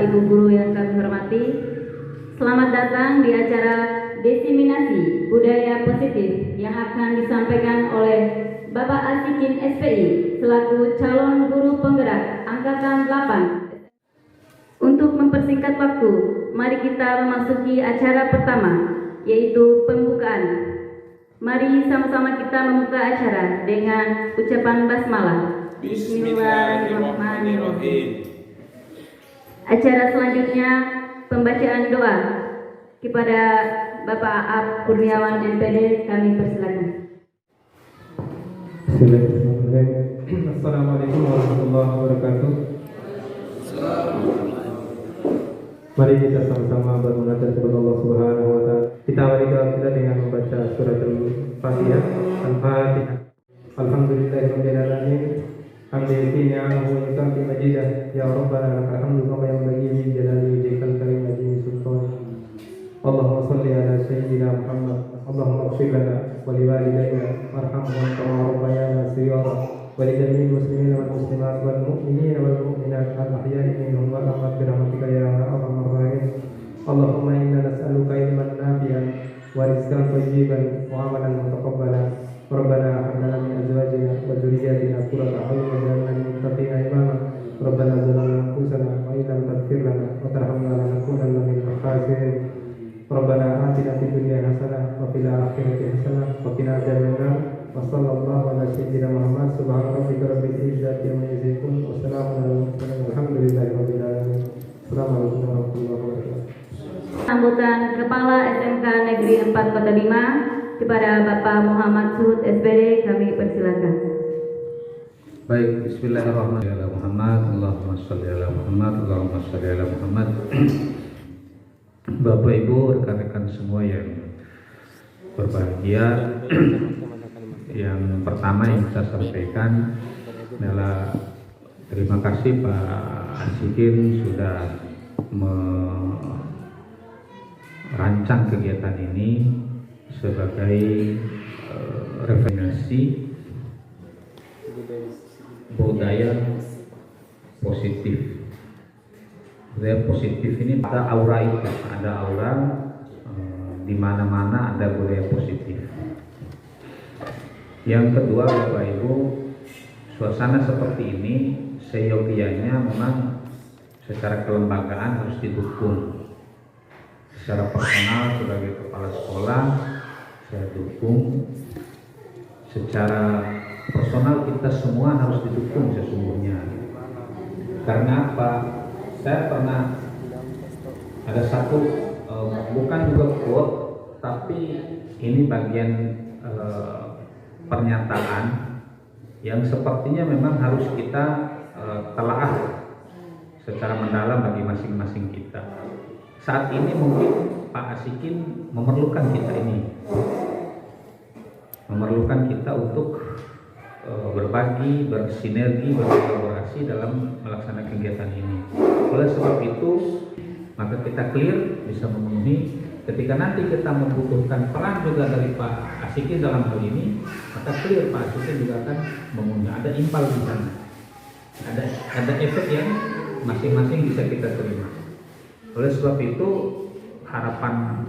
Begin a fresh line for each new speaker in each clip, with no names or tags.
Bapak Ibu guru yang kami hormati, selamat datang di acara Diseminasi Budaya Positif yang akan disampaikan oleh Bapak Asikin SPI selaku calon guru penggerak Angkatan 8. Untuk mempersingkat waktu, mari kita memasuki acara pertama, yaitu pembukaan. Mari sama-sama kita membuka acara dengan ucapan basmalah. Bismillahirrahmanirrahim. Acara selanjutnya pembacaan doa kepada Bapak Aap Kurniawan MPD, kami persilakan.
Bismillahirrahmanirrahim. Assalamualaikum warahmatullahi wabarakatuh. Mari kita sama-sama bermunajat kepada Allah Subhanahu wa taala. Kita awali doa kita dengan membaca surat Al-Fatihah. Al-Fatihah. Alhamdulillahirabbil alamin. Hamdan ni'amahu wa yukammi majidah. Ya Rabbana lakal hamdu kama yanbaghi li jalali wajhikal karim wa azimi sultanik. Allahumma shalli ala sayyidina Muhammad. Allahumma ighfir lana wa liwalidayna warhamhum kama rabbayana shighara. ولجميع المسلمين والمسلمات والمؤمنين والمؤمنات الأحياء منهم والأموات برحمتك يا أرحم الراحمين. اللهم إنا نسألك علما نافعا ورزقا طيبا وعملا متقبلا. ربنا هب لنا من أزواجنا وذرياتنا قرة أعين واجعلنا للمتقين إماما. ربنا ظلمنا أنفسنا وإن لم تغفر لنا وترحمنا لنكونن من الخاسرين. ربنا آتنا في الدنيا حسنة وفي الآخرة حسنة وقنا عذاب النار. وصلى الله على سيدنا محمد. سبحان ربك رب العزة عما يصفون وسلام على المرسلين والحمد لله رب العالمين. Assalamualaikum warahmatullahi wabarakatuh.
Sambutan Kepala SMK Negeri 4 Kota Bima kepada Bapak Muhammad Suhud SPD, kami persilakan.
Baik, bismillahirrahmanirrahim. Allahumma sholli ala Muhammad, Allahumma sholli ala Muhammad. Bapak Ibu, rekan-rekan semua yang berbahagia, yang pertama yang saya sampaikan adalah terima kasih Pak Asikin sudah merancang kegiatan ini sebagai referensi budaya positif. Budaya positif ini ada aura itu, ada aura di mana-mana ada budaya positif. Yang kedua, Bapak Ibu, suasana seperti ini seyogianya memang secara kelembagaan harus didukung. Secara personal sebagai kepala sekolah saya dukung. Secara personal kita semua harus didukung sesungguhnya. Karena apa? Saya pernah ada satu bukan juga quote, tapi ini bagian pernyataan yang sepertinya memang harus kita telaah secara mendalam bagi masing-masing kita. Saat ini mungkin Pak Asikin memerlukan kita ini, memerlukan kita untuk berbagi, bersinergi, berkolaborasi dalam melaksanakan kegiatan ini. Oleh sebab itu, maka kita clear bisa memenuhi. Ketika nanti kita membutuhkan peran juga dari Pak Asikin dalam hal ini, maka clear Pak Asikin juga akan memenuhi. Ada impal di sana, ada efek yang masing-masing bisa kita terima. Oleh sebab itu, harapan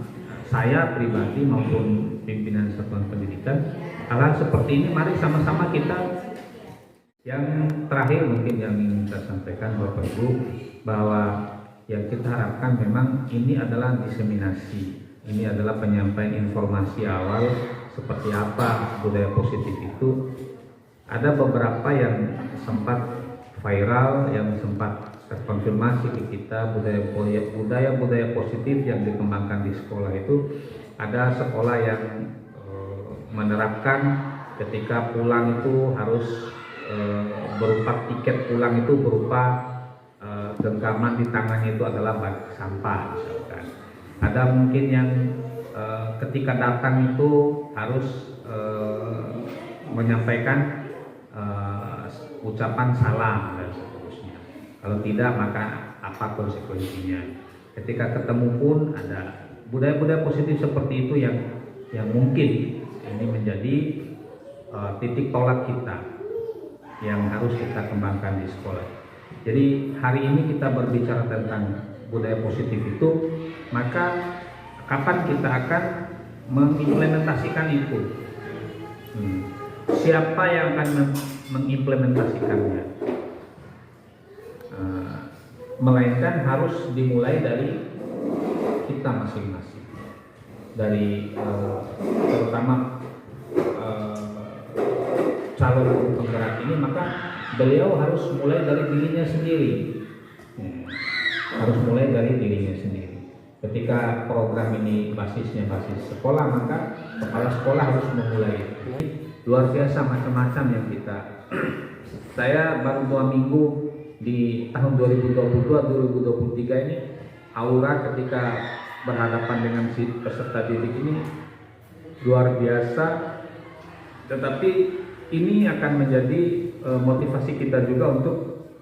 saya pribadi maupun pimpinan satuan pendidikan, hal-hal seperti ini mari sama-sama kita. Yang terakhir mungkin yang ingin saya sampaikan Bapak Ibu, bahwa yang kita harapkan memang ini adalah diseminasi, ini adalah penyampaian informasi awal seperti apa budaya positif itu. Ada beberapa yang sempat viral, yang sempat terkonfirmasi ke kita budaya positif yang dikembangkan di sekolah itu. Ada sekolah yang menerapkan ketika pulang itu harus berupa tiket pulang itu berupa genggaman di tangannya itu adalah bak sampah misalkan. Ada mungkin yang ketika datang itu harus menyampaikan ucapan salam dan seterusnya. Kalau tidak maka apa konsekuensinya. Ketika ketemu pun ada budaya-budaya positif seperti itu yang mungkin ini menjadi titik tolak kita yang harus kita kembangkan di sekolah. Jadi hari ini kita berbicara tentang budaya positif itu, maka kapan kita akan mengimplementasikan itu? Siapa yang akan mengimplementasikannya? Melainkan harus dimulai dari kita masing-masing, dari terutama calon penggerak ini, maka beliau harus mulai dari dirinya sendiri. Harus mulai dari dirinya sendiri. Ketika program ini basisnya basis sekolah, maka kepala sekolah harus memulai. Luar biasa macam-macam yang kita. Saya baru 2 minggu di tahun 2022-2023 ini, aura ketika berhadapan dengan si peserta didik ini luar biasa. Tetapi ini akan menjadi motivasi kita juga untuk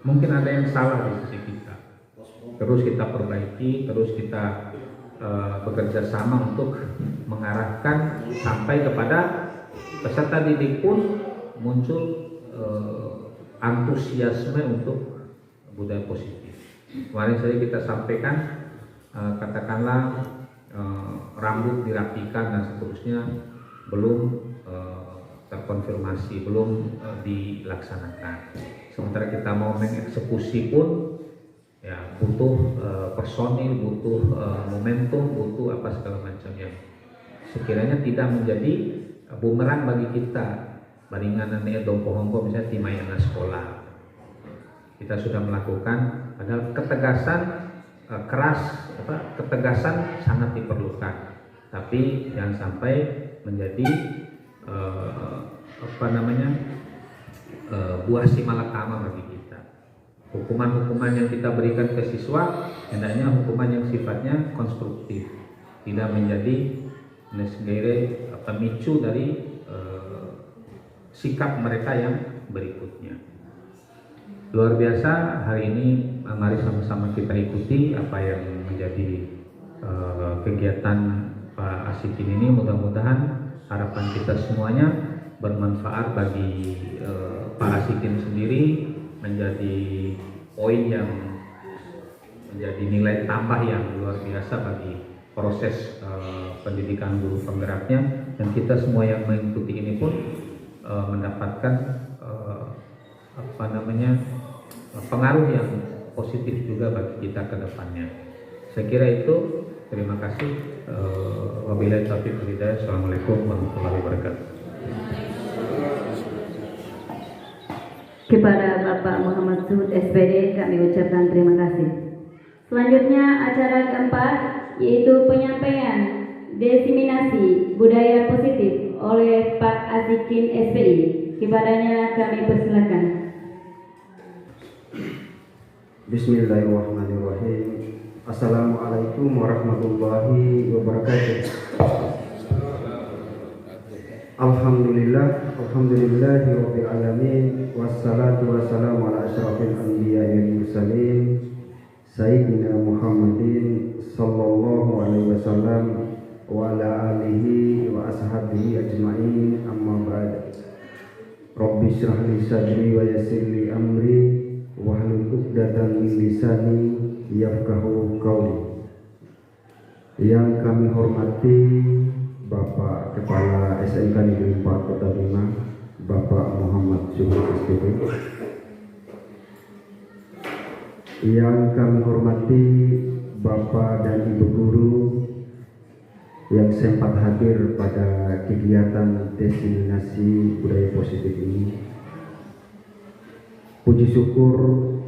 mungkin ada yang salah di sisi kita. Terus kita perbaiki, terus kita bekerja sama untuk mengarahkan sampai kepada peserta didik pun muncul antusiasme untuk budaya positif. Kemarin saja kita sampaikan, katakanlah rambut dirapikan dan seterusnya belum terkonfirmasi, belum dilaksanakan. Sementara kita mau mengeksekusi pun ya butuh personil, butuh momentum, butuh apa segala macam yang sekiranya tidak menjadi bumerang bagi kita. Baringan ane dompo hongko misalnya timayana sekolah, kita sudah melakukan, padahal ketegasan keras, ketegasan sangat diperlukan, tapi jangan sampai menjadi buah si malakama bagi kita. Hukuman-hukuman yang kita berikan ke siswa hendaknya hukuman yang sifatnya konstruktif, tidak menjadi pemicu dari sikap mereka yang berikutnya. Luar biasa hari ini, mari sama-sama kita ikuti apa yang menjadi kegiatan Pak Asikin ini. Mudah-mudahan harapan kita semuanya bermanfaat bagi Pak Asikin sendiri, menjadi poin yang menjadi nilai tambah yang luar biasa bagi proses pendidikan guru penggeraknya, dan kita semua yang mengikuti ini pun mendapatkan pengaruh yang positif juga bagi kita ke depannya. Saya kira itu. Terima kasih. Wabillahi taufiq wal hidayah. Assalamualaikum warahmatullahi wabarakatuh.
Kepada Bapak Muhammad Suhud SPD kami ucapkan terima kasih. Selanjutnya acara keempat yaitu penyampaian diseminasi budaya positif oleh Pak Asikin SPI. Kepadanya kami persilakan.
Bismillahirrahmanirrahim. Assalamualaikum warahmatullahi wabarakatuh. Alhamdulillahi rabbil alamin, wassalatu wassalamu ala asyrafil anbiya'i wal mursalin sayyidina Muhammadin sallallahu alaihi wasallam wa ala alihi wa ashabihi ajma'in, amma ba'd. Rabbi shrah li sadri wa yassir li amri wahlul 'uqdatam min lisani yafqahu qawli. Yang kami hormati Bapak Kepala SMK Negeri 4 Kota Bima, Bapak Muhammad Suhud SPD. Yang kami hormati Bapak dan Ibu guru yang sempat hadir pada kegiatan diseminasi budaya positif ini. Puji syukur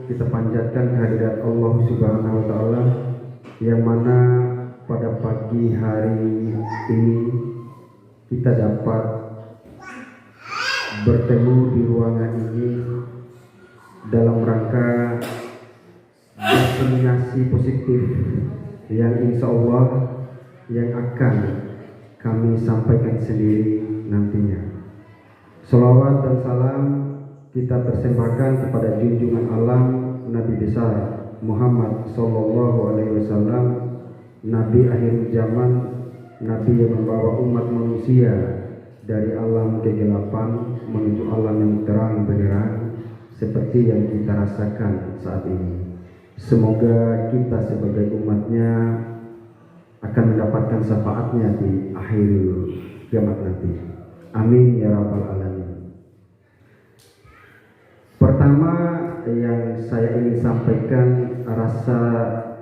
kita panjatkan kehadirat Allah Subhanahu wa taala yang mana pada pagi hari ini kita dapat bertemu di ruangan ini dalam rangka diseminasi positif yang insya Allah yang akan kami sampaikan sendiri nantinya. Shalawat dan salam kita persembahkan kepada junjungan alam Nabi besar Muhammad Sallallahu Alaihi Wasallam, Nabi akhir zaman, Nabi yang membawa umat manusia dari alam kegelapan menuju alam yang terang benderang. seperti yang kita rasakan saat ini. Semoga kita sebagai umatnya akan mendapatkan syafaatnya di akhir kiamat nanti. Amin ya rabbal alamin. Pertama yang saya ingin sampaikan, rasa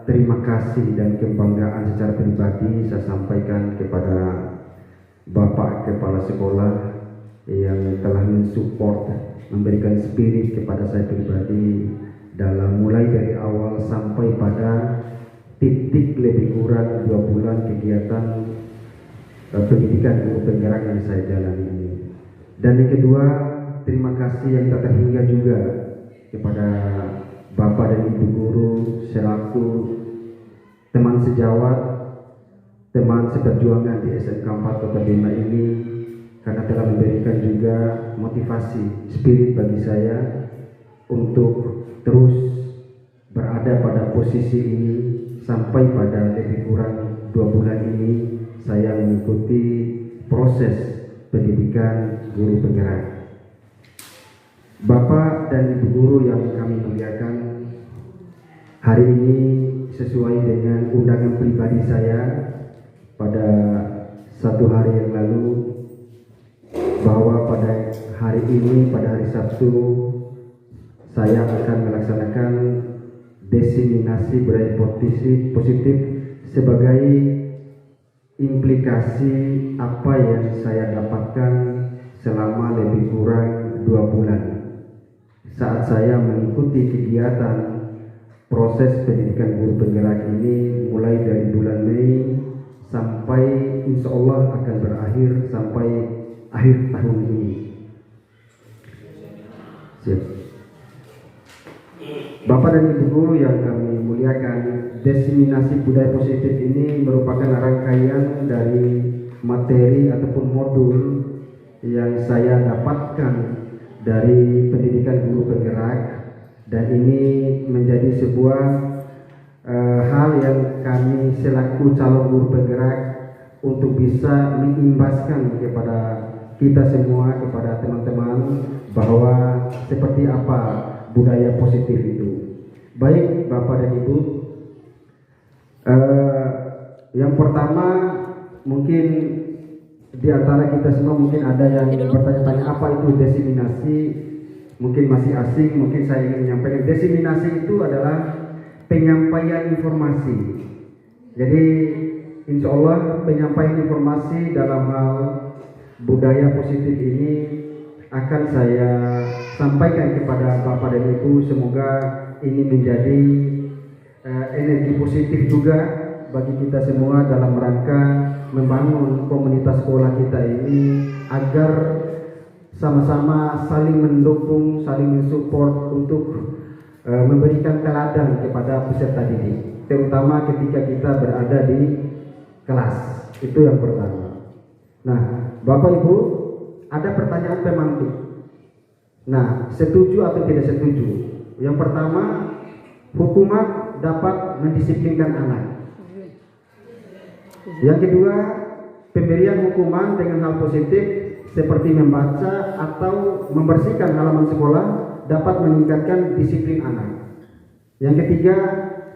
terima kasih dan kebanggaan secara pribadi saya sampaikan kepada Bapak Kepala Sekolah yang telah mensupport, memberikan spirit kepada saya pribadi dalam mulai dari awal sampai pada titik lebih kurang 2 bulan kegiatan pendidikan guru penggerak yang saya jalani ini. Dan yang kedua, terima kasih yang tak terhingga juga kepada Bapak dan Ibu guru selaku teman sejawat, teman seperjuangan di SMK 4 Kota Bima ini, karena telah memberikan juga motivasi, spirit bagi saya untuk terus berada pada posisi ini sampai pada lebih kurang 2 bulan ini saya mengikuti proses pendidikan guru penggerak. Bapak dan Ibu guru yang kami muliakan, hari ini sesuai dengan undangan pribadi saya pada 1 hari yang lalu, bahwa pada hari ini, pada hari Sabtu, saya akan melaksanakan diseminasi budaya positif sebagai implikasi apa yang saya dapatkan selama lebih kurang 2 bulan saat saya mengikuti kegiatan proses pendidikan guru penggerak ini mulai dari bulan Mei sampai insya Allah akan berakhir sampai akhir tahun ini. Siap. Bapak dan Ibu guru yang kami muliakan, diseminasi budaya positif ini merupakan rangkaian dari materi ataupun modul yang saya dapatkan dari pendidikan guru penggerak, dan ini menjadi sebuah hal yang kami selaku calon guru penggerak untuk bisa mengimbaskan kepada kita semua, kepada teman-teman, bahwa seperti apa budaya positif itu. Baik Bapak dan Ibu, yang pertama mungkin di antara kita semua mungkin ada yang bertanya-tanya apa itu diseminasi, mungkin masih asing. Mungkin saya ingin menyampaikan, diseminasi itu adalah penyampaian informasi. Jadi insya Allah penyampaian informasi dalam hal budaya positif ini akan saya sampaikan kepada Bapak dan Ibu. Semoga ini menjadi energi positif juga bagi kita semua dalam rangka membangun komunitas sekolah kita ini agar sama-sama saling mendukung, saling mensupport untuk memberikan teladan kepada peserta didik, terutama ketika kita berada di kelas. Itu yang pertama. Nah, Bapak Ibu, ada pertanyaan pemantik. Nah, setuju atau tidak setuju? Yang pertama, hukuman dapat mendisiplinkan anak. Yang kedua, pemberian hukuman dengan hal positif seperti membaca atau membersihkan halaman sekolah dapat meningkatkan disiplin anak. Yang ketiga,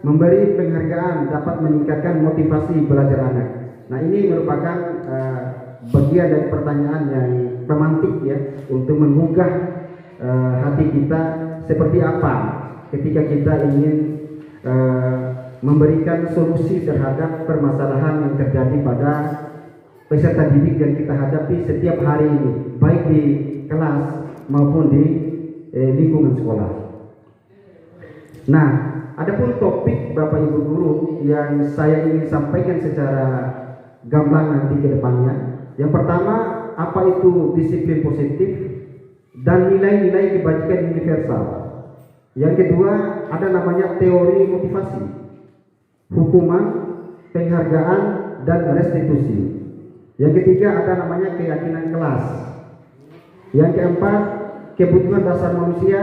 memberi penghargaan dapat meningkatkan motivasi belajar anak. Nah, ini merupakan bagian dari pertanyaan yang pemantik ya, untuk menggugah hati kita seperti apa ketika kita ingin memberikan solusi terhadap permasalahan yang terjadi pada peserta didik yang kita hadapi setiap hari ini, baik di kelas maupun di lingkungan sekolah. Nah, adapun topik Bapak Ibu guru yang saya ingin sampaikan secara gamblang nanti ke depannya. Yang pertama, apa itu disiplin positif dan nilai-nilai kebajikan universal. Yang kedua, ada namanya teori motivasi, hukuman, penghargaan, dan restitusi. Yang ketiga, ada namanya keyakinan kelas. Yang keempat, kebutuhan dasar manusia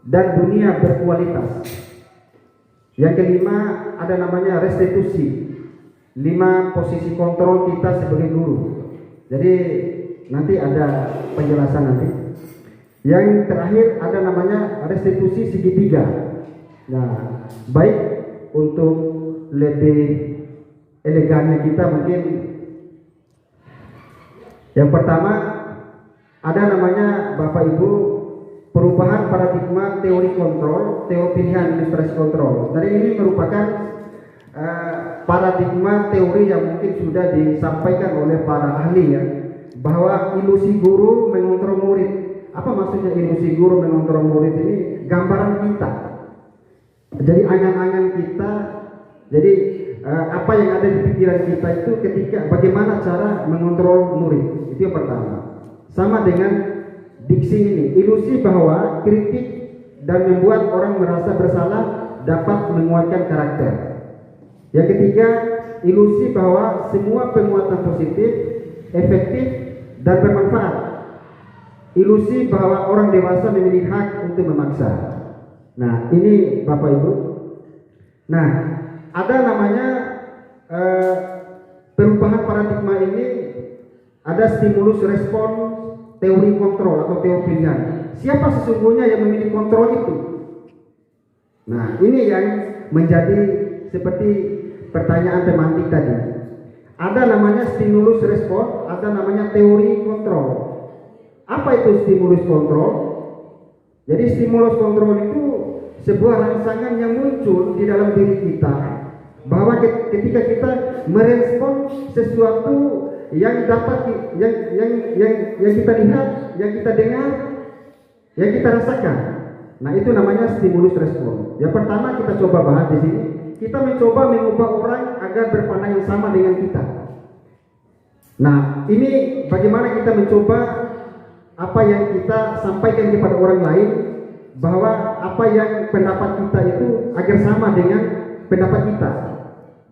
dan dunia berkualitas. Yang kelima, ada namanya restitusi, 5 posisi kontrol kita sebagai guru. Jadi nanti ada penjelasan nanti. Yang terakhir ada namanya restitusi segitiga. Nah, baik untuk lebih elegannya kita mungkin yang pertama ada namanya Bapak Ibu perubahan paradigma teori kontrol, teori pilihan ilustrasi kontrol. Jadi ini merupakan paradigma teori yang mungkin sudah disampaikan oleh para ahli ya, bahwa ilusi guru mengontrol murid. Apa maksudnya ilusi guru mengontrol murid ini? Gambaran kita. Jadi angan-angan kita, jadi apa yang ada di pikiran kita itu ketika bagaimana cara mengontrol murid. Itu yang pertama. Sama dengan diksi ini, ilusi bahwa kritik dan membuat orang merasa bersalah dapat menguatkan karakter. Yang ketiga, ilusi bahwa semua penguatan positif, efektif, dan bermanfaat. Ilusi bahwa orang dewasa memiliki hak untuk memaksa. Nah, ini Bapak Ibu. Nah, ada namanya perubahan paradigma ini, ada stimulus respon teori kontrol atau teori pilihan. Siapa sesungguhnya yang memiliki kontrol itu? Nah, ini yang menjadi seperti pertanyaan pemantik tadi. Ada namanya stimulus respon, ada namanya teori kontrol. Apa itu stimulus kontrol? Jadi stimulus kontrol itu sebuah rangsangan yang muncul di dalam diri kita, bahwa ketika kita merespon sesuatu yang dapat yang kita lihat, yang kita dengar, yang kita rasakan. Nah, itu namanya stimulus respon. Yang pertama kita coba bahas di sini. Kita mencoba mengubah orang agar berpandangan yang sama dengan kita. Nah, ini bagaimana kita mencoba apa yang kita sampaikan kepada orang lain, bahwa apa yang pendapat kita itu agar sama dengan pendapat kita.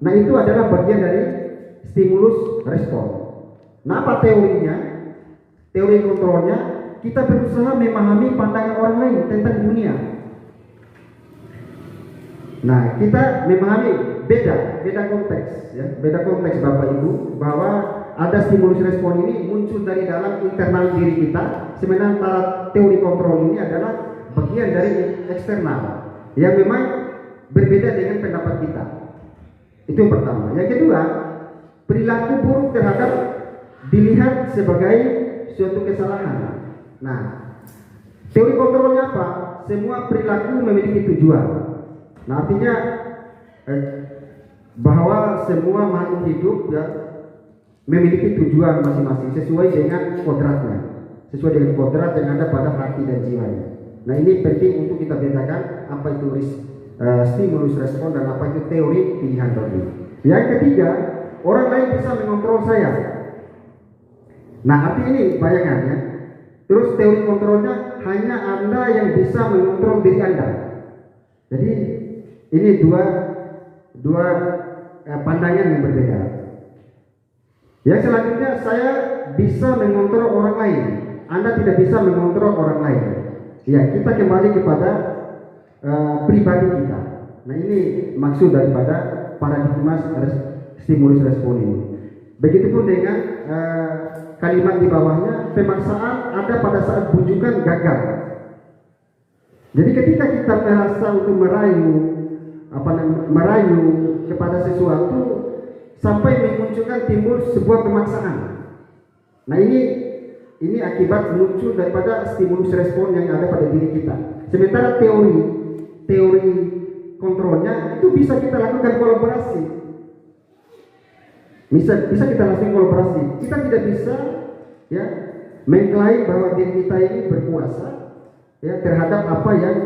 Nah, itu adalah bagian dari stimulus respon. Nah, apa teorinya? Teori kontrolnya, kita berusaha memahami pandangan orang lain tentang dunia. Nah, kita memahami beda konteks ya, beda konteks Bapak Ibu, bahwa ada stimulus respon ini muncul dari dalam internal diri kita, sementara teori kontrol ini adalah bagian dari eksternal yang memang berbeda dengan pendapat kita. Itu yang pertama. Yang kedua, perilaku buruk terhadap dilihat sebagai suatu kesalahan. Nah, teori kontrolnya apa? Semua perilaku memiliki tujuan. Nah, artinya bahwa semua makhluk hidup ya memiliki tujuan masing-masing sesuai dengan kodratnya, sesuai dengan kodrat yang ada pada hati dan jiwanya. Nah, ini penting untuk kita bedakan apa itu stimulus respon dan apa itu teori pilihan tadi. Yang ketiga, orang lain bisa mengontrol saya. Nah, arti ini bayangannya. Terus teori kontrolnya hanya Anda yang bisa mengontrol diri Anda. Jadi ini dua pandangan yang berbeda. Yang selanjutnya, saya bisa mengontrol orang lain. Anda tidak bisa mengontrol orang lain. Ya, kita kembali kepada pribadi kita. Nah, ini maksud daripada paradigma stimulus respon ini. Begitupun dengan kalimat di bawahnya, pemaksaan ada pada saat bujukan gagal. Jadi ketika kita merasa untuk merayu kepada sesuatu sampai memunculkan timbul sebuah pemaksaan. Nah, ini akibat muncul daripada stimulus respon yang ada pada diri kita. Sementara teori kontrolnya itu bisa kita lakukan kolaborasi. Bisa kita lakukan kolaborasi. Kita tidak bisa ya mengklaim bahwa diri kita ini berkuasa ya terhadap apa yang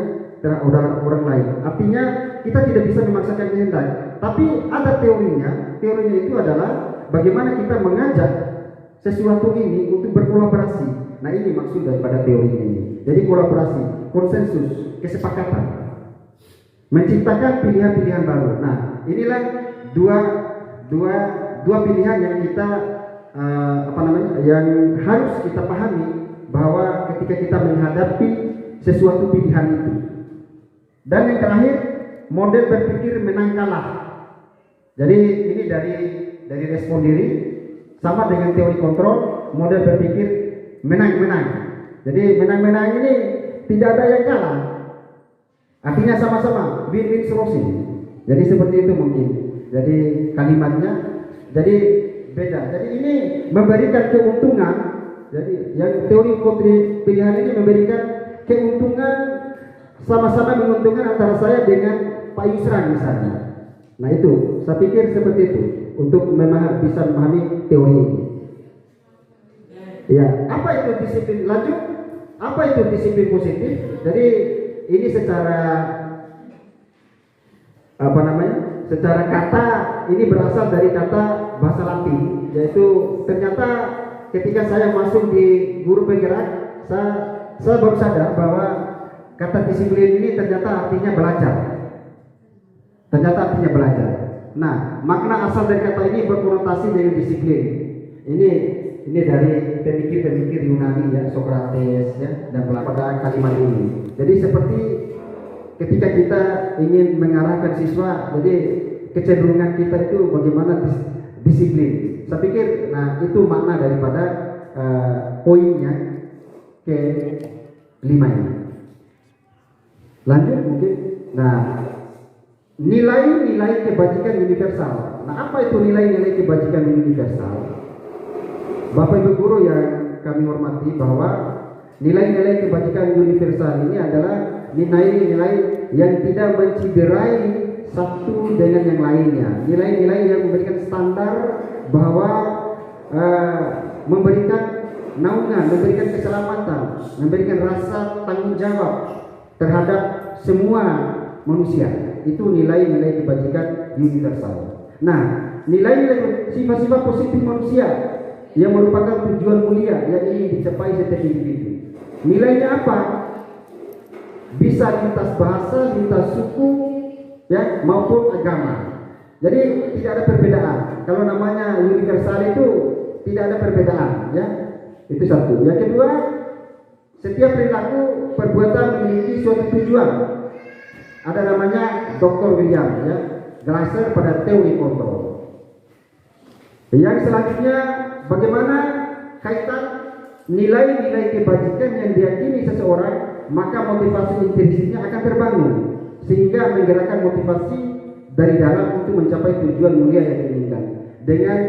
orang lain. Artinya kita tidak bisa memaksakan kehendak. Tapi ada teorinya. Teorinya itu adalah bagaimana kita mengajak sesuatu ini untuk berkolaborasi. Nah, ini maksud daripada teori ini. Jadi kolaborasi, konsensus, kesepakatan, menciptakan pilihan-pilihan baru. Nah, inilah dua pilihan yang kita yang harus kita pahami, bahwa ketika kita menghadapi sesuatu pilihan itu. Dan yang terakhir, model berpikir menang kalah. Jadi ini dari respon diri, sama dengan teori kontrol, model berpikir menang. Jadi menang-menang ini tidak ada yang kalah. Artinya sama-sama win-win solution. Jadi seperti itu mungkin. Jadi kalimatnya jadi beda. Jadi ini memberikan keuntungan. Jadi yang teori pilihan ini memberikan keuntungan, sama-sama menguntungkan antara saya dengan Pak Yusran misalnya. Nah itu, saya pikir seperti itu untuk bisa memahami teori ini. Ya, apa itu disiplin? Lanjut, apa itu disiplin positif? Jadi ini secara secara kata ini berasal dari kata bahasa Latin, yaitu ternyata ketika saya masuk di guru penggerak, saya baru sadar bahwa kata disiplin ini ternyata artinya belajar. Ternyata artinya belajar. Nah, makna asal dari kata ini berkonotasi dengan disiplin. Ini dari pemikir-pemikir Yunani ya, Sokrates ya, dan pada kalimat ini. Jadi seperti ketika kita ingin mengarahkan siswa, jadi kecenderungan kita itu bagaimana disiplin. Saya pikir, nah itu makna daripada poinnya ke 5 ini. Lanjut mungkin. Nah, nilai-nilai kebajikan universal. Nah, apa itu nilai-nilai kebajikan universal? Bapak Ibu guru yang kami hormati, bahwa nilai-nilai kebajikan universal ini adalah nilai-nilai yang tidak menciderai satu dengan yang lainnya. Nilai-nilai yang memberikan standar bahwa memberikan naungan, memberikan keselamatan, memberikan rasa tanggung jawab terhadap semua manusia. Itu nilai-nilai kebajikan universal. Nah, nilai-nilai sifat-sifat positif manusia yang merupakan tujuan mulia yang ingin dicapai setiap individu. Nilainya apa? Bisa lintas bahasa, lintas suku, ya, maupun agama. Jadi tidak ada perbedaan. Kalau namanya universal itu tidak ada perbedaan, ya. Itu satu. Yang kedua, setiap perilaku perbuatan memiliki suatu tujuan. Ada namanya Dr. William, ya, Glasser pada teori kontrol. Yang selanjutnya, bagaimana kaitan nilai-nilai kebajikan yang diyakini seseorang, maka motivasi intrinsiknya akan terbangun sehingga menggerakkan motivasi dari dalam untuk mencapai tujuan mulia yang diinginkan. Dengan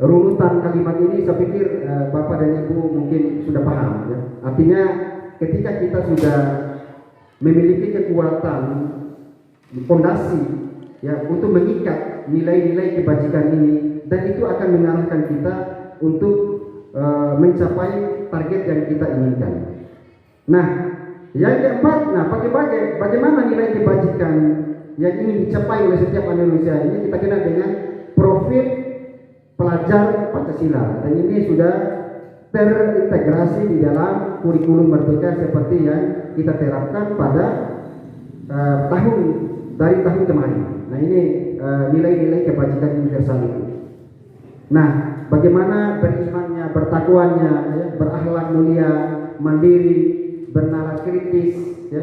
runutan kalimat ini saya pikir Bapak dan Ibu mungkin sudah paham, ya. Artinya ketika kita sudah memiliki kekuatan fondasi, ya, untuk mengikat nilai-nilai kebajikan ini, dan itu akan mengarahkan kita untuk mencapai target yang kita inginkan. Nah, yang keempat, bagaimana nilai kebajikan yang ingin dicapai oleh setiap manusia ini kita kenal dengan profil pelajar Pancasila, dan ini sudah terintegrasi di dalam kurikulum Merdeka seperti yang kita terapkan pada tahun kemarin. Nah, ini nilai-nilai kebajikan universal itu. Nah, bagaimana berimannya, bertakwanya, ya, berakhlak mulia, mandiri, bernalar kritis, ya,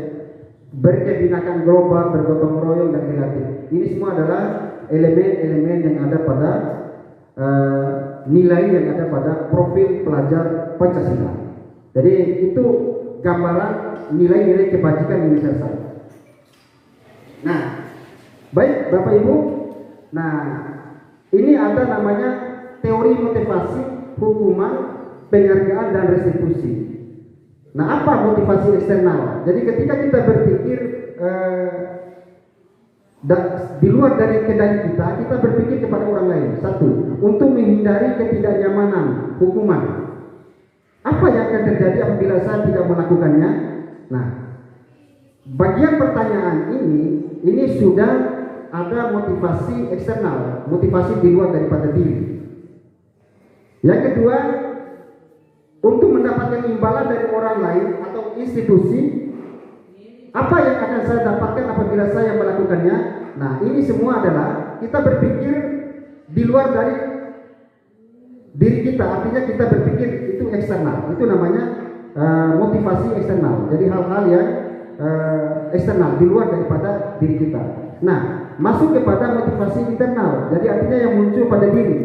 berkebinekaan global, bergotong royong dan kreatif. Ini semua adalah elemen-elemen yang ada pada nilai yang ada pada profil pelajar Pancasila. Jadi itu gambaran nilai-nilai kebajikan universal. Nah, baik Bapak Ibu. Nah, ini ada namanya teori motivasi, hukuman, penghargaan dan restitusi. Nah, apa motivasi eksternal? Jadi ketika kita berpikir di luar dari kendali kita berpikir kepada orang lain. Satu, untuk menghindari ketidaknyamanan, hukuman. Apa yang akan terjadi apabila saya tidak melakukannya? Nah, bagian pertanyaan ini sudah ada motivasi eksternal, motivasi di luar daripada diri. Yang kedua, untuk mendapatkan imbalan dari orang lain atau institusi, apa yang akan saya dapatkan apabila saya melakukannya? Nah, ini semua adalah kita berpikir di luar dari diri kita. Artinya kita berpikir itu eksternal. Itu namanya motivasi eksternal. Jadi hal-hal yang eksternal di luar daripada diri kita. Nah, masuk kepada motivasi internal. Jadi artinya yang muncul pada diri.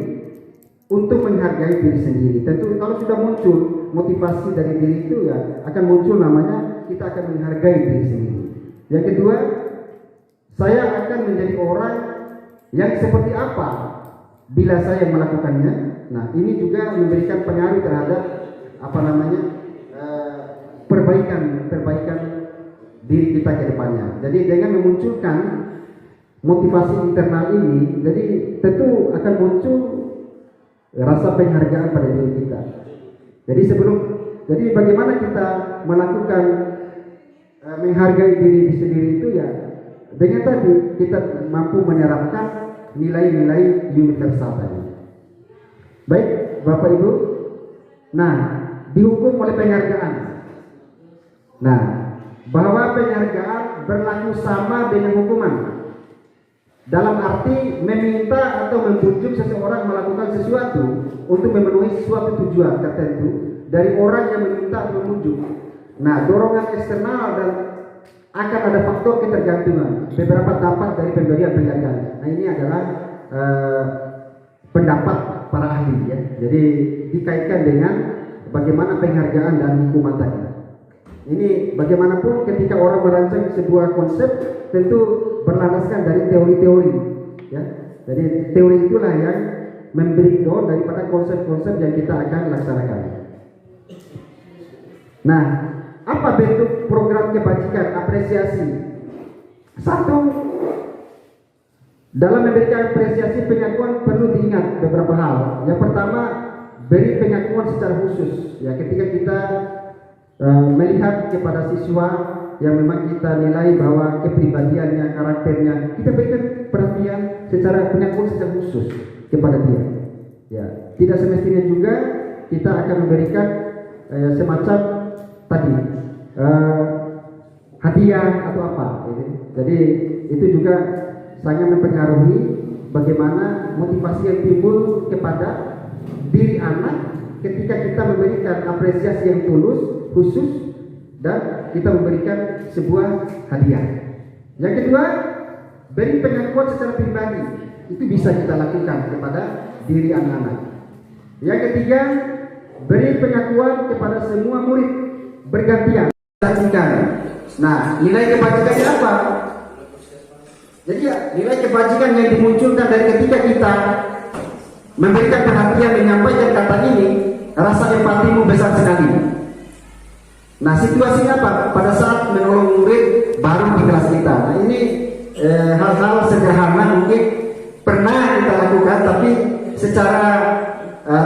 untuk menghargai diri sendiri. Tentu kalau sudah muncul motivasi dari diri itu ya akan muncul namanya kita akan menghargai diri sendiri. Yang kedua, saya akan menjadi orang yang seperti apa bila saya melakukannya. Nah, ini juga memberikan pengaruh terhadap perbaikan diri kita ke depannya. Jadi dengan memunculkan motivasi internal ini, jadi tentu akan muncul rasa penghargaan pada diri kita. Jadi bagaimana kita melakukan menghargai diri sendiri itu ya dengan tadi kita mampu menerapkan nilai-nilai universal tadi. Baik, Bapak Ibu. Nah, dihukum oleh penghargaan. Nah, bahwa penghargaan berlaku sama dengan hukuman. Dalam arti meminta atau membujuk seseorang melakukan sesuatu untuk memenuhi suatu tujuan tertentu dari orang yang meminta atau memujuk. Nah, dorongan eksternal dan akan ada faktor ketergantungan. Beberapa dampak dari pemberian penghargaan. Nah, ini adalah pendapat para ahli ya. Jadi dikaitkan dengan bagaimana penghargaan dan hukuman tadi. Ini bagaimanapun ketika orang merancang sebuah konsep tentu berlandaskan dari teori-teori ya. Jadi teori itulah yang memberi down daripada konsep-konsep yang kita akan laksanakan. Nah, apa bentuk program kebajikan apresiasi? Satu, dalam memberikan apresiasi pengakuan perlu diingat beberapa hal. Yang pertama, beri pengakuan secara khusus ya, ketika kita melihat kepada siswa yang memang kita nilai bahwa kepribadiannya, karakternya, kita berikan perhatian secara pengakuan secara khusus kepada dia. Ya, tidak semestinya juga kita akan memberikan semacam tadi hadiah atau apa. Jadi itu juga sangat mempengaruhi bagaimana motivasi yang timbul kepada diri anak ketika kita memberikan apresiasi yang tulus, khusus, dan kita memberikan sebuah hadiah. Yang kedua, beri pengakuan secara pribadi. Itu bisa kita lakukan kepada diri anak-anak. Yang ketiga, beri pengakuan kepada semua murid bergantian. Nah, nilai kebajikannya apa? Jadi ya, nilai kebajikan yang dimunculkan dari ketika kita memberikan perhatian, menyampaikan kata ini, rasa empatimu besar sekali. Nah, situasinya apa? Pada saat menolong murid baru di kelas kita. Nah, ini hal-hal sederhana mungkin pernah kita lakukan, tapi secara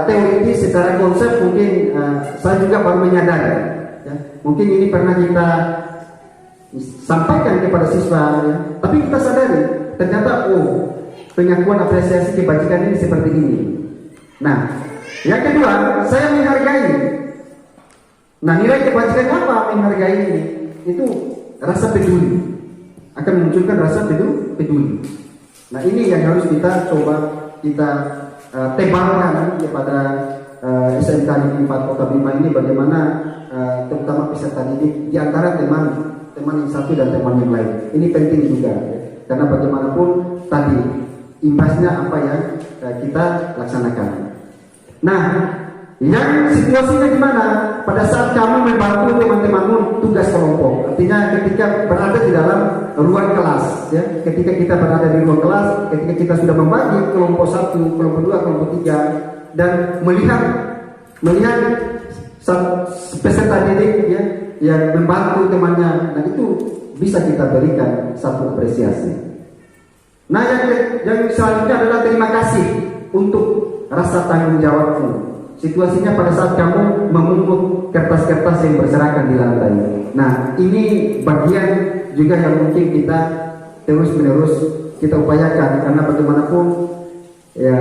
teoritis, secara konsep mungkin saya juga baru menyadari. Ya. Mungkin ini pernah kita sampaikan kepada siswa, ya. Tapi kita sadari ternyata pengakuan apresiasi kebajikan ini seperti ini. Nah, yang kedua, saya menghargai. Nah, nilai kebajikan apa menghargai ini? Itu rasa peduli. Akan memunculkan rasa peduli. Nah, ini yang harus kita coba tebarkan kepada SMK Negeri 4 Kota Bima ini, bagaimana terutama peserta didik di antara teman yang satu dan teman yang lain. Ini penting juga ya. Karena bagaimanapun tadi imbasnya apa yang kita laksanakan. Nah, yang situasinya gimana? Pada saat kamu membantu teman-temanmu tugas kelompok, artinya ketika berada di dalam ruang kelas, ya, ketika kita berada di ruang kelas, ketika kita sudah membagi kelompok 1, kelompok 2, kelompok 3, dan melihat peserta didik ya, yang membantu temannya, nah itu bisa kita berikan satu apresiasi. Nah, yang selanjutnya adalah terima kasih untuk rasa tanggung jawabmu. Situasinya pada saat kamu memungut kertas-kertas yang berserakan di lantai. Nah, ini bagian juga yang mungkin kita terus-menerus kita upayakan, karena bagaimanapun ya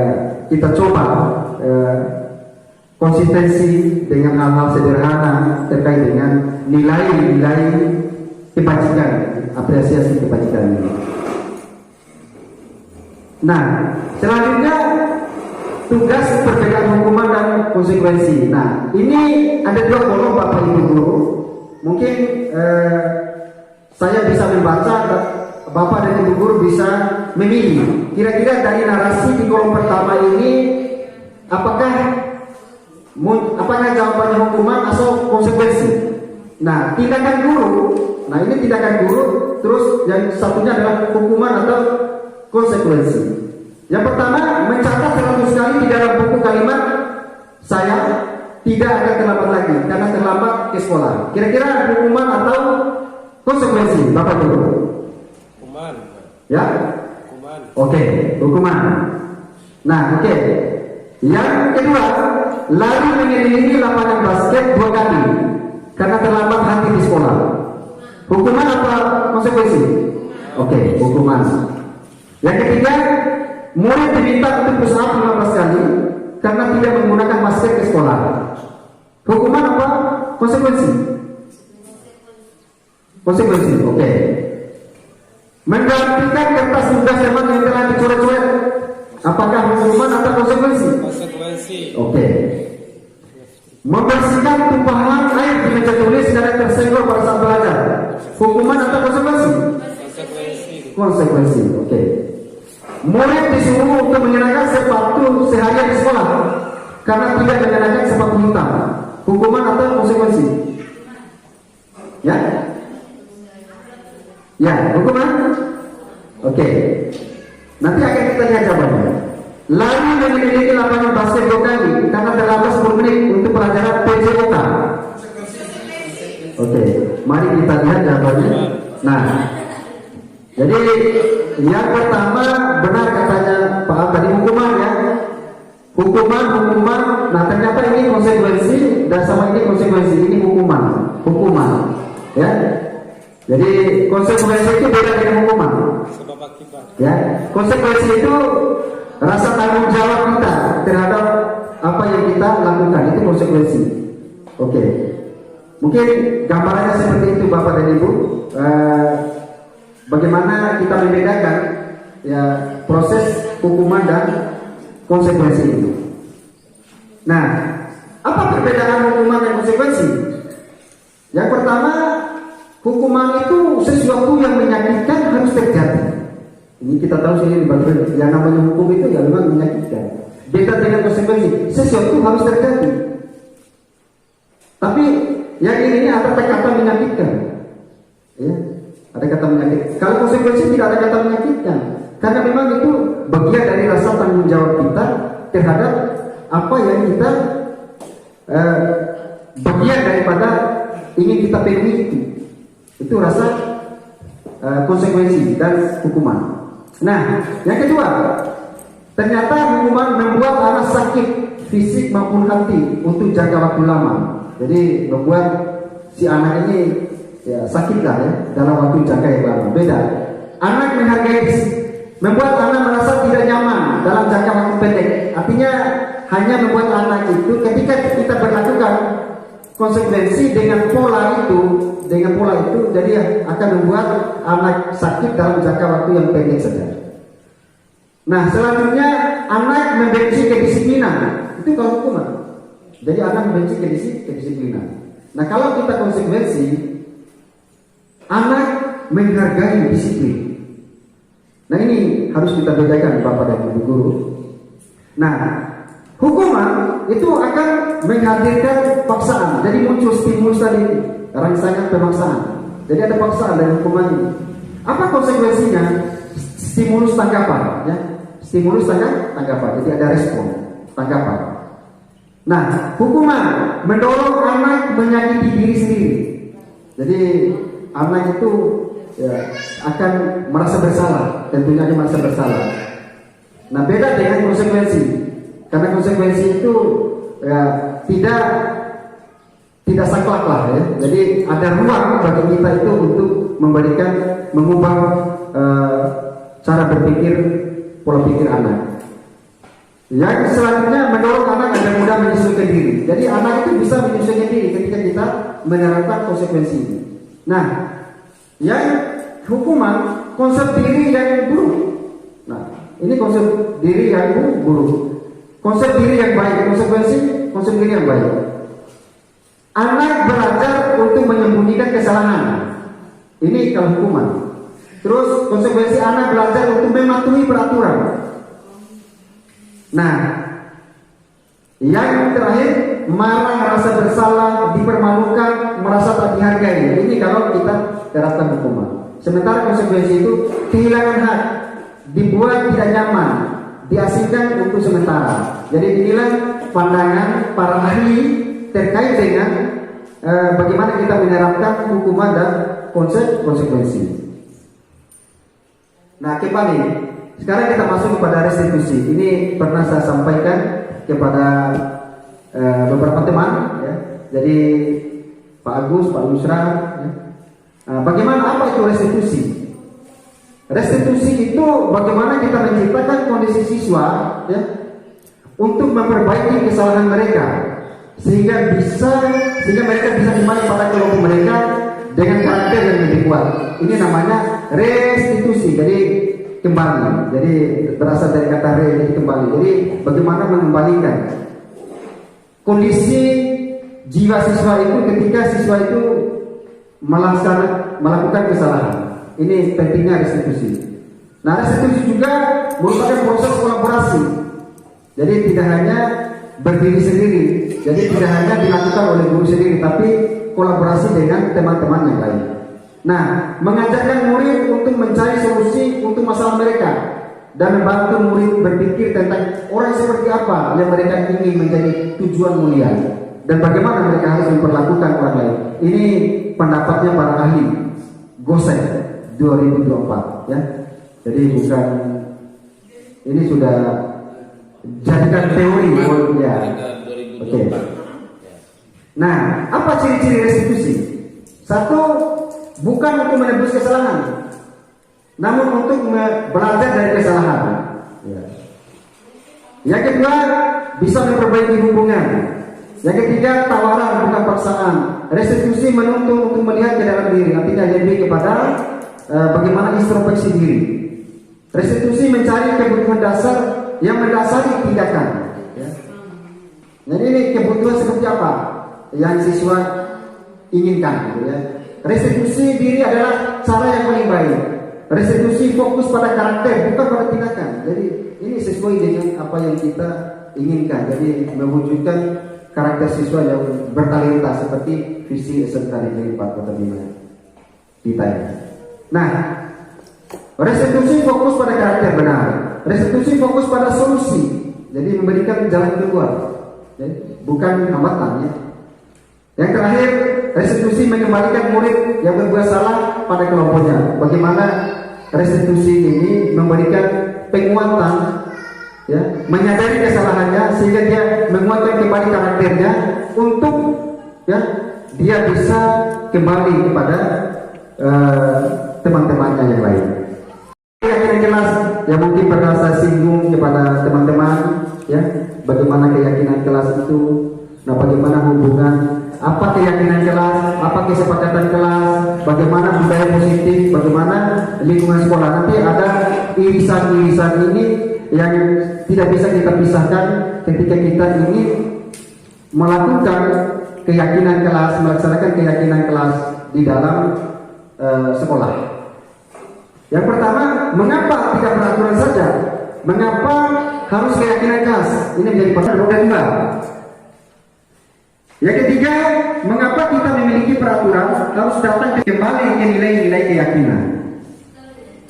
kita coba konsistensi dengan hal-hal sederhana terkait dengan nilai-nilai kebajikan, apresiasi kebajikan ini. Nah, selanjutnya tugas perbedaan hukuman dan konsekuensi. Nah, ini ada 2 kolom Bapak Ibu guru. Mungkin saya bisa membaca, Bapak dan Ibu guru bisa memilih. Kira-kira dari narasi di kolom pertama ini apakah jawabannya hukuman atau konsekuensi? Nah, tindakan guru. Nah, ini tindakan guru. Terus yang satunya adalah hukuman atau konsekuensi. Yang pertama, mencatat 100 kali di dalam buku kalimat saya tidak akan terlambat lagi karena terlambat ke sekolah. Kira-kira hukuman atau konsekuensi, Bapak Guru?
Hukuman.
Ya?
Hukuman.
Oke, hukuman. Nah, oke. Yang kedua, lari mengelilingi lapangan basket 2 kali karena terlambat henti di sekolah. Hukuman apa konsekuensi? Oke, hukuman. Yang ketiga, murid diminta untuk push up 15 kali karena tidak menggunakan masker ke sekolah. Hukuman apa konsekuensi? Konsekuensi, oke. Menggantikan kertas tugas teman yang telah dicoret-coret. Apakah hukuman atau konsekuensi?
Konsekuensi.
Oke. Membersihkan tumpahan air di meja tulis karena tersenggol pada saat belajar. Hukuman atau konsekuensi?
Konsekuensi.
Konsekuensi, oke. Murid disuruh untuk mengenakan sepatu seharian di sekolah karena tidak mengenakan sepatu hitam. Hukuman atau konsekuensi? Ya? Ya, hukuman? Oke. Nanti akan kita lihat jawabannya. Lari mengelilingi lapangan basket 2 kali karena terlambat 10 menit untuk pelajaran PJOK. Oke, mari kita lihat jawabannya. Nah, jadi yang pertama benar katanya Pak Al tadi hukuman ya. Hukuman. Nah ternyata ini konsekuensi dan sama ini konsekuensi. Ini hukuman. Ya. Jadi konsekuensi itu beda dengan hukuman.
Sebab akibat.
Ya, konsekuensi itu rasa tanggung jawab kita terhadap apa yang kita lakukan, itu konsekuensi. Oke. Mungkin gambarannya seperti itu Bapak dan Ibu. Bagaimana kita membedakan ya proses hukuman dan konsekuensi itu. Nah, apa perbedaan hukuman dan konsekuensi? Yang pertama, hukuman itu sesuatu yang menyakitkan harus terjadi. Ini kita tahu sendiri bahwa yang namanya hukum itu ya memang menyakitkan. Beda dengan konsekuensi, sesuatu harus terjadi. Tapi yang ini ada kata menyakitkan. Ya, ada kata menyakitkan. Kalau konsekuensi tidak ada kata menyakitkan, karena memang itu bagian dari rasa tanggung jawab kita terhadap apa yang kita bagian daripada ingin kita penuhi itu. Itu rasa konsekuensi dan hukuman. Nah, yang kedua, ternyata hukuman membuat anak sakit fisik maupun hati untuk jangka waktu lama. Jadi membuat si anak ini ya sakitlah ya dalam waktu jangka yang lama. Beda. Anak menghargai membuat anak merasa tidak nyaman dalam jangka waktu pendek. Artinya hanya membuat anak itu ketika kita berlakukan konsekuensi dengan pola itu, jadi akan membuat anak sakit dalam jangka waktu yang pendek saja. Nah, selanjutnya anak membenci kedisiplinan. Itu kalau hukuman. Jadi anak membenci kedisiplinan. Nah, kalau kita konsekuensi, anak menghargai disiplin. Nah, ini harus kita bedakan Bapak dan Ibu guru. Nah, hukuman itu akan menghadirkan paksaan. Jadi muncul stimulus tadi, rangsangan pemaksaan. Jadi ada paksaan dari hukuman ini. Apa konsekuensinya? Stimulus tanggapan, ya. Stimulus tanggapan. Jadi ada respon tanggapan. Nah, hukuman mendorong anak menyakiti diri sendiri. Jadi anak itu ya, akan merasa bersalah, tentunya dia merasa bersalah. Nah, beda dengan konsekuensi. Karena konsekuensi itu ya, tidak saklek lah ya. Jadi ada ruang bagi kita itu untuk mengubah cara berpikir, pola pikir anak. Yang selanjutnya mendorong anak agar mudah menyesuaikan diri. Jadi anak itu bisa menyesuaikan diri ketika kita menerapkan konsekuensi ini. Nah, yang hukuman konsep diri yang buruk. Nah, ini konsep diri yang buruk. Konsep diri yang baik, konsep diri yang baik. Anak belajar untuk menyembunyikan kesalahan. Ini kalau hukuman. Terus konsekuensi anak belajar untuk mematuhi peraturan. Nah, Yang terakhir, marah, merasa bersalah, dipermalukan, merasa tak dihargai. Ini kalau kita terapkan hukuman. Sementara konsekuensi itu kehilangan hak, dibuat tidak nyaman, diasingkan untuk sementara. Jadi inilah pandangan para ahli terkait dengan bagaimana kita menerapkan hukuman dan konsekuensi. Nah, kembali sekarang kita masuk kepada restitusi. Ini pernah saya sampaikan kepada beberapa teman, ya. Jadi Pak Agus, Pak Yusra, ya. Bagaimana apa itu restitusi? Restitusi itu bagaimana kita menciptakan kondisi siswa, ya, untuk memperbaiki kesalahan mereka sehingga mereka bisa kembali pada kelompok mereka dengan karakter yang lebih kuat. Ini namanya restitusi. Jadi kembali. Jadi berasal dari kata re, jadi kembali. Jadi bagaimana mengembalikan kondisi jiwa siswa itu ketika siswa itu melakukan kesalahan. Ini pentingnya restitusi. Nah, restitusi juga merupakan proses kolaborasi. Jadi tidak hanya berdiri sendiri. Jadi tidak hanya dilakukan oleh guru sendiri, tapi kolaborasi dengan teman-teman yang lain. Nah, mengajarkan murid untuk mencari solusi untuk masalah mereka dan membantu murid berpikir tentang orang seperti apa yang mereka ingin menjadi tujuan mulia dan bagaimana mereka harus memperlakukan orang lain. Ini pendapatnya para ahli Gosen 2024, ya. Jadi bukan, ini sudah jadikan teori, ya. Oke. Nah, apa ciri-ciri restitusi? Satu, bukan untuk menebus kesalahan, namun untuk belajar dari kesalahan. Ya. Yang kedua, bisa memperbaiki hubungan. Yang ketiga, tawaran bukan paksaan. Restitusi menuntut untuk melihat ke dalam diri, artinya lebih kepada bagaimana introspeksi diri. Restitusi mencari kebutuhan dasar yang mendasari tindakan. Ya. Jadi ini kebutuhan seperti apa yang siswa inginkan, gitu ya. Restitusi diri adalah cara yang paling baik. Restitusi fokus pada karakter, bukan pada tindakan. Jadi ini sesuai dengan apa yang kita inginkan. Jadi mewujudkan karakter siswa yang bertalenta seperti visi SMK Negeri 4 Kota Bima kita. Nah, restitusi fokus pada karakter, benar. Restitusi fokus pada solusi. Jadi memberikan jalan keluar, ya, bukan hambatan, ya. Yang terakhir, restitusi mengembalikan murid yang berbuat salah pada kelompoknya. Bagaimana restitusi ini memberikan penguatan, ya, menyadari kesalahannya sehingga dia menguatkan kembali karakternya untuk, ya, dia bisa kembali kepada teman-temannya yang lain. Keyakinan kelas yang mungkin pernah saya singgung kepada teman-teman, ya, bagaimana keyakinan kelas itu, nah bagaimana hubungan, apa keyakinan kelas, apa kesepakatan kelas, bagaimana budaya positif, bagaimana lingkungan sekolah. Nanti ada irisan-irisan ini yang tidak bisa kita pisahkan ketika kita ingin melakukan keyakinan kelas, melaksanakan keyakinan kelas di dalam sekolah. Yang pertama, mengapa tidak peraturan saja? Mengapa harus keyakinan kelas? Ini menjadi pertanyaan roda dua. Yang ketiga, mengapa kita memiliki peraturan harus datang kembali ke nilai-nilai keyakinan?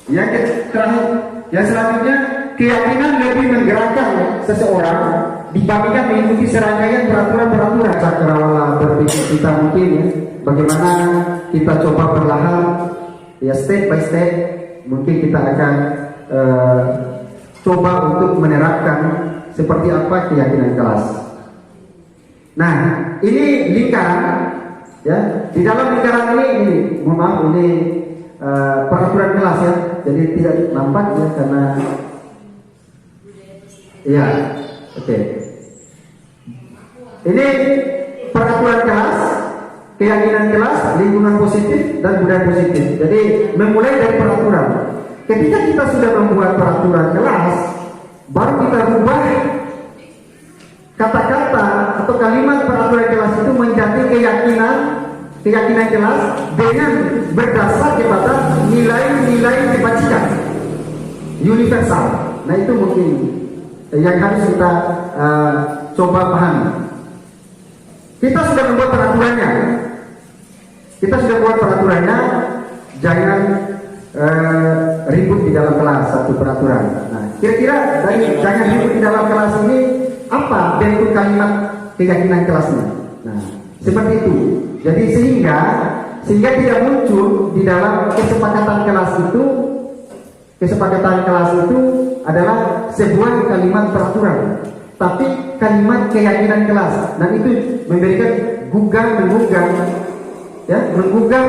Yang terakhir, yang selanjutnya, keyakinan lebih menggerakkan seseorang dibandingkan mengikuti serangkaian peraturan-peraturan. Cakrawala berpikir kita mungkin, ya, bagaimana kita coba perlahan, ya, step by step, mungkin kita akan coba untuk menerapkan seperti apa keyakinan kelas. Nah, ini lingkaran, ya. Di dalam lingkaran ini mohon maaf, ini peraturan kelas, ya. Jadi tidak nampak, ya, karena ya, oke. Ini peraturan kelas, keyakinan kelas, lingkungan positif dan budaya positif. Jadi memulai dari peraturan. Ketika kita sudah membuat peraturan kelas, baru kita rubah kata-kata atau kalimat peraturan kelas itu menjadi keyakinan kelas dengan berdasar kepada nilai-nilai kebajikan universal. Nah, itu mungkin yang harus kita coba pahami. Kita sudah membuat peraturannya. Jangan ribut di dalam kelas, satu peraturan. Nah, kira-kira dari jangan ribut di dalam kelas ini apa bentuk kalimat keyakinan kelasnya? Nah, seperti itu. Jadi sehingga tidak muncul di dalam kesepakatan kelas itu adalah sebuah kalimat peraturan, tapi kalimat keyakinan kelas, dan itu memberikan menggugah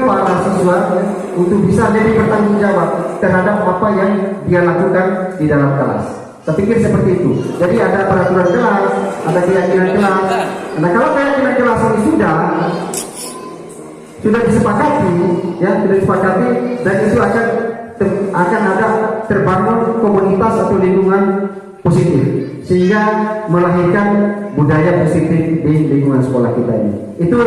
para siswa ya, untuk bisa lebih bertanggung jawab terhadap apa yang dia lakukan di dalam kelas. Saya pikir seperti itu. Jadi ada peraturan kelas, ada keyakinan kelas. Nah, kalau keyakinan kelas ini sudah disepakati, dan itu akan ada terbangun komunitas atau lingkungan positif, sehingga melahirkan budaya positif di lingkungan sekolah kita ini. Itu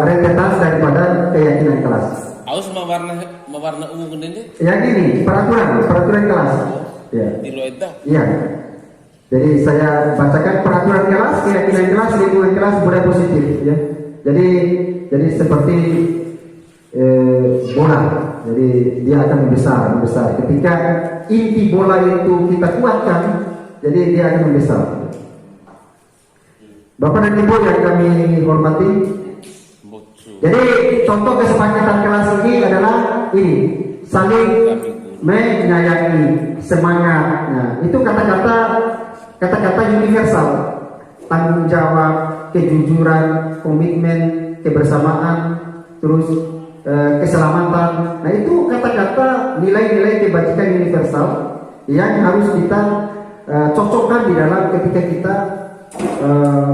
rentetan daripada keyakinan kelas.
Aus mewarna umum ini?
Yang ini peraturan kelas. Ya.
Di Loeda.
Iya. Jadi saya bacakan peraturan kelas, keyakinan kelas, lingkungan kelas, budaya positif. Ya. Jadi seperti bola. Jadi dia akan membesar. Ketika inti bola itu kita kuatkan, jadi dia akan membesar. Bapak dan Ibu yang kami hormati, jadi contoh kesepakatan kelas ini adalah ini, saling menyayangi, semangat. Nah, itu kata-kata universal, tanggung jawab, kejujuran, komitmen, kebersamaan, terus keselamatan. Nah, itu kata-kata nilai-nilai kebajikan universal yang harus kita cocokkan di dalam ketika kita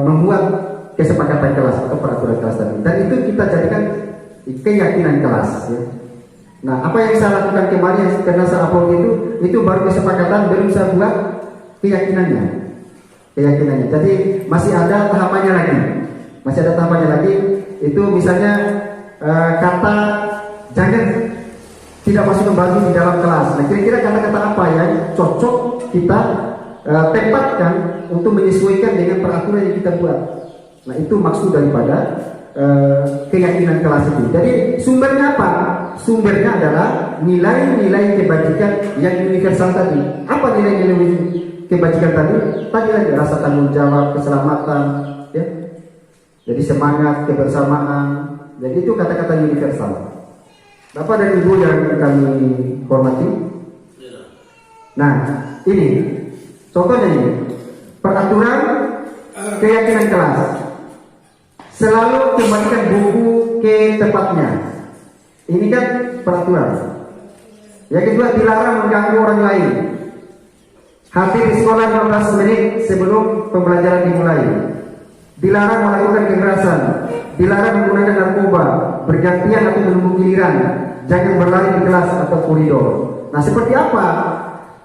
membuat kesepakatan kelas atau peraturan kelas tadi. Dan itu kita jadikan keyakinan kelas. Ya. Nah, apa yang saya lakukan kemarin karena saya upload itu baru kesepakatan, belum saya buat keyakinannya. Jadi masih ada tahapannya lagi. Itu misalnya kata jangan tidak masuk kembali di dalam kelas. Nah, kira-kira kata-kata apa yang cocok kita tempatkan untuk menyesuaikan dengan peraturan yang kita buat. Nah, itu maksud daripada keyakinan kelas itu. Jadi sumbernya apa? Sumbernya adalah nilai-nilai kebajikan yang universal tadi. Apa nilai-nilai kebajikan tadi? Tadi lagi rasa tanggung jawab, keselamatan, ya. Jadi semangat, kebersamaan. Jadi itu kata-kata universal. Bapak dan Ibu yang kami hormati. Nah, ini contohnya ini peraturan keyakinan kelas. Selalu kembalikan buku ke tempatnya. Ini kan peraturan. Yang kedua, dilarang mengganggu orang lain. Hadir di sekolah 15 menit sebelum pembelajaran dimulai. Dilarang melakukan kekerasan. Dilarang menggunakan narkoba, bergantian atau menunggu giliran. Jangan berlari di kelas atau koridor. Nah, seperti apa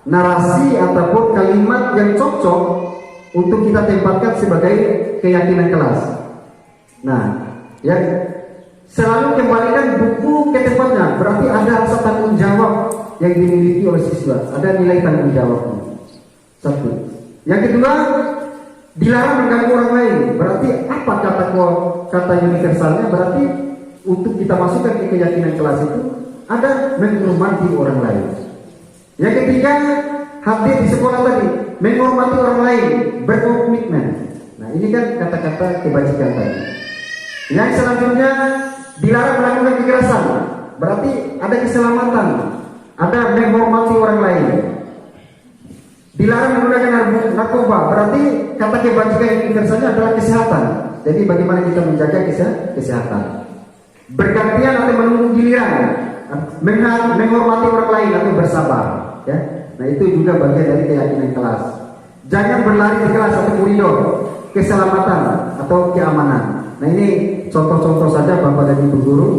narasi ataupun kalimat yang cocok untuk kita tempatkan sebagai keyakinan kelas? Nah, ya, selalu kembalikan buku ke tempatnya. Berarti ada rasa tanggung jawab yang dimiliki oleh siswa. Ada nilai tanggung jawabnya. Satu. Yang kedua, dilarang mengganggu orang lain. Berarti apa kata universalnya? Berarti untuk kita masukkan ke keyakinan kelas itu ada menghormati orang lain. Yang ketiga, hadir di sekolah tadi, menghormati orang lain, berkomitmen. Nah, ini kan kata-kata kebajikan tadi. Yang selanjutnya, dilarang melakukan kekerasan. Berarti ada keselamatan, ada menghormati orang lain. Dilarang menggunakan narkoba. Berarti kata kebajikan universalnya adalah kesehatan. Jadi bagaimana kita menjaga kesehatan. Bergantian atau menunggu giliran, menghormati orang lain atau bersabar. Ya. Nah, itu juga bagian dari keyakinan kelas. Jangan berlari di kelas atau koridor. Keselamatan atau keamanan. Nah, ini contoh-contoh saja Bapak dan Ibu guru.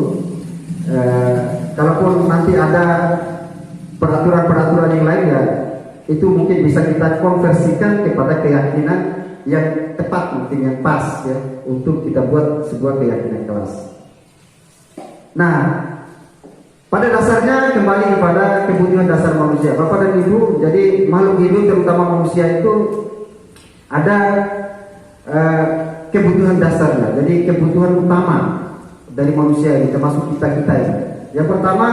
Kalaupun nanti ada peraturan-peraturan yang lain, ya itu mungkin bisa kita konversikan kepada keyakinan yang tepat, mungkin yang pas, ya, untuk kita buat sebuah keyakinan kelas. Nah, pada dasarnya kembali kepada kebutuhan dasar manusia. Bapak dan Ibu, jadi makhluk hidup terutama manusia itu ada kebutuhan dasarnya. Jadi kebutuhan utama dari manusia ini, termasuk kita ini. Yang pertama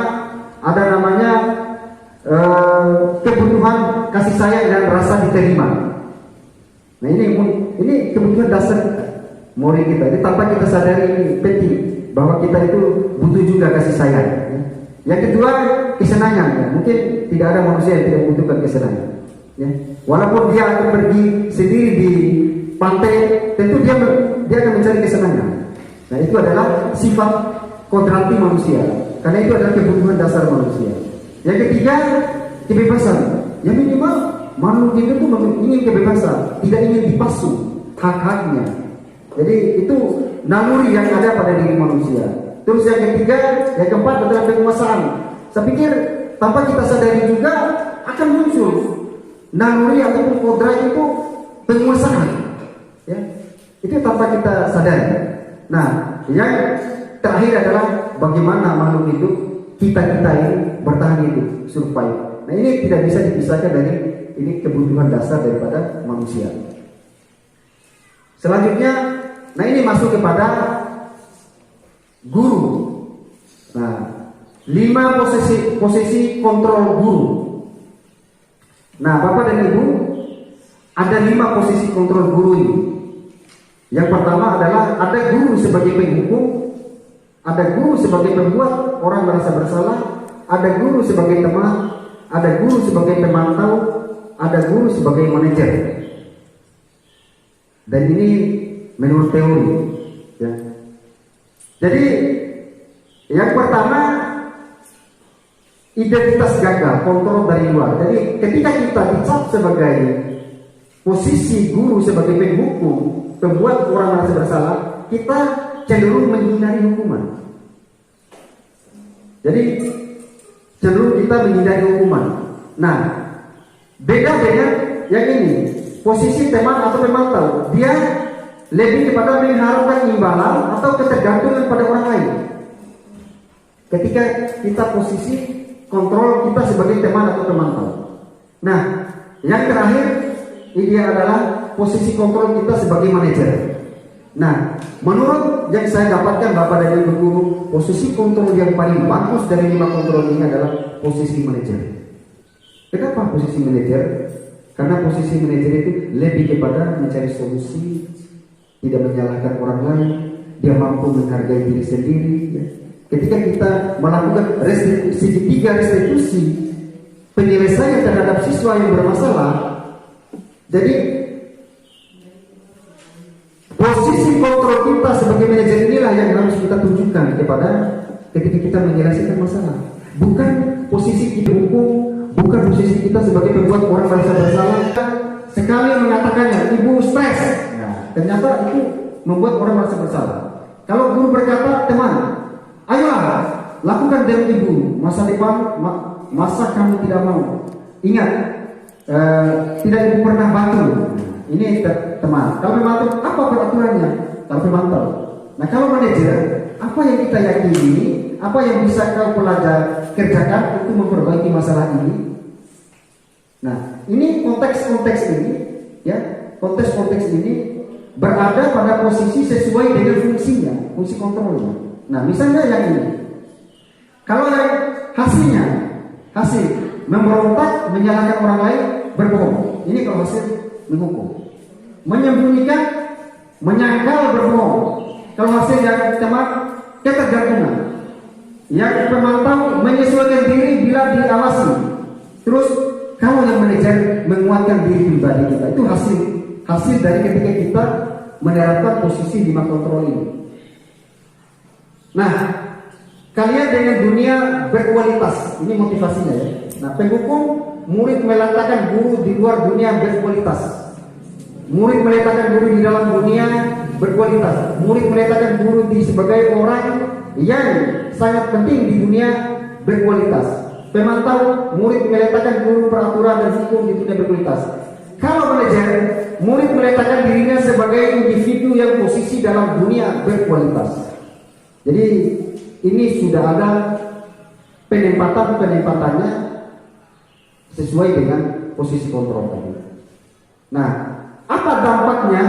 ada namanya kebutuhan kasih sayang dan rasa diterima. Nah ini kebutuhan dasar kita, moral kita. Jadi tanpa kita sadari ini penting bahwa kita itu butuh juga kasih sayang. Yang kedua kesenangan. Ya. Mungkin tidak ada manusia yang tidak membutuhkan kesenangan. Ya. Walaupun dia akan pergi sendiri di pantai, tentu dia akan mencari kesenangan. Nah itu adalah sifat kodrati manusia. Karena itu adalah kebutuhan dasar manusia. Yang ketiga kebebasan. Yang minimal makhluk hidup itu ingin kebebasan, tidak ingin dipasu hak-haknya. Jadi itu naluri yang ada pada diri manusia. Terus yang ketiga, yang keempat adalah penguasaan. Saya pikir tanpa kita sadari juga akan muncul naluri ataupun kodrat itu penguasaan. Ya, itu tanpa kita sadari. Nah, yang terakhir adalah bagaimana makhluk hidup kita ini bertahan hidup, survive. Nah ini tidak bisa dipisahkan dari ini kebutuhan dasar daripada manusia. Selanjutnya, nah ini masuk kepada guru. Nah, 5 posisi kontrol guru. Nah, Bapak dan Ibu, ada 5 posisi kontrol guru ini. Yang pertama adalah ada guru sebagai penghukum, ada guru sebagai pembuat orang merasa bersalah, ada guru sebagai teman, ada guru sebagai pemantau, ada guru sebagai manajer. Dan ini menurut teori. Ya. Jadi yang pertama identitas gagal, kontrol dari luar. Jadi ketika kita dicap sebagai posisi guru sebagai penghukum, pembuat orang merasa bersalah, kita cenderung menghindari hukuman. Jadi cenderung kita menghindari hukuman. Nah, beda dengan yang ini, posisi teman atau pemantau, dia lebih kepada mengharapkan imbalan atau ketergantungan pada orang lain. Ketika kita posisi kontrol kita sebagai teman atau pemantau. Nah, yang terakhir ini adalah posisi kontrol kita sebagai manajer. Nah, menurut yang saya dapatkan Bapak dan Ibu guru, posisi kontrol yang paling bagus dari 5 kontrol ini adalah posisi manajer. Kenapa posisi manajer? Karena posisi manajer itu lebih kepada mencari solusi, tidak menyalahkan orang lain, dia mampu menghargai diri sendiri. Ya. Ketika kita melakukan segitiga restitusi, penyelesaian terhadap siswa yang bermasalah, jadi posisi kontrol kita sebagai manajer inilah yang harus kita tunjukkan kepada ketika kita menyelesaikan masalah. Bukan posisi kita hukum, bukan posisi kita sebagai pembuat orang merasa bersalah. Sekali mengatakannya, ibu stres, nah, ternyata itu membuat orang merasa bersalah. Kalau guru berkata, teman, ayolah lakukan demi ibu, masa depan, masa kamu tidak mau. Ingat, tidak ibu pernah bantu. Ini teman. Kalau memantau, apa peraturannya? Kalau memantau. Nah, kalau manajer, apa yang kita yakini, apa yang bisa kau kerjakan untuk memperbaiki masalah ini? Nah, ini konteks-konteks ini, ya, konteks-konteks ini berada pada posisi sesuai dengan fungsinya, fungsi kontrolnya. Nah, misalnya yang ini, kalau yang hasil memberontak, menyalahkan orang lain, berbohong. Ini kalau hasil menghukum. Menyembunyikan, menyangkal, berbohong. Kalau hasil yang teman, ketergantungan. Yang pemantau menyesuaikan diri bila diawasi. Terus kalau yang manajer menguatkan diri pribadi kita, itu hasil dari ketika kita menerapkan posisi 5 kontrol ini. Nah, kalian dengan dunia berkualitas, ini motivasinya ya. Nah, penghukum, murid meletakkan guru di luar dunia berkualitas. Murid meletakkan guru di dalam dunia berkualitas. Murid meletakkan guru sebagai orang yang sangat penting di dunia berkualitas. Pemantau, murid meletakkan guru peraturan dan hukum di dunia berkualitas. Kalau manajer, murid meletakkan dirinya sebagai individu yang posisi dalam dunia berkualitas. Jadi ini sudah ada penempatannya sesuai dengan posisi kontrol tadi. Nah, apa dampaknya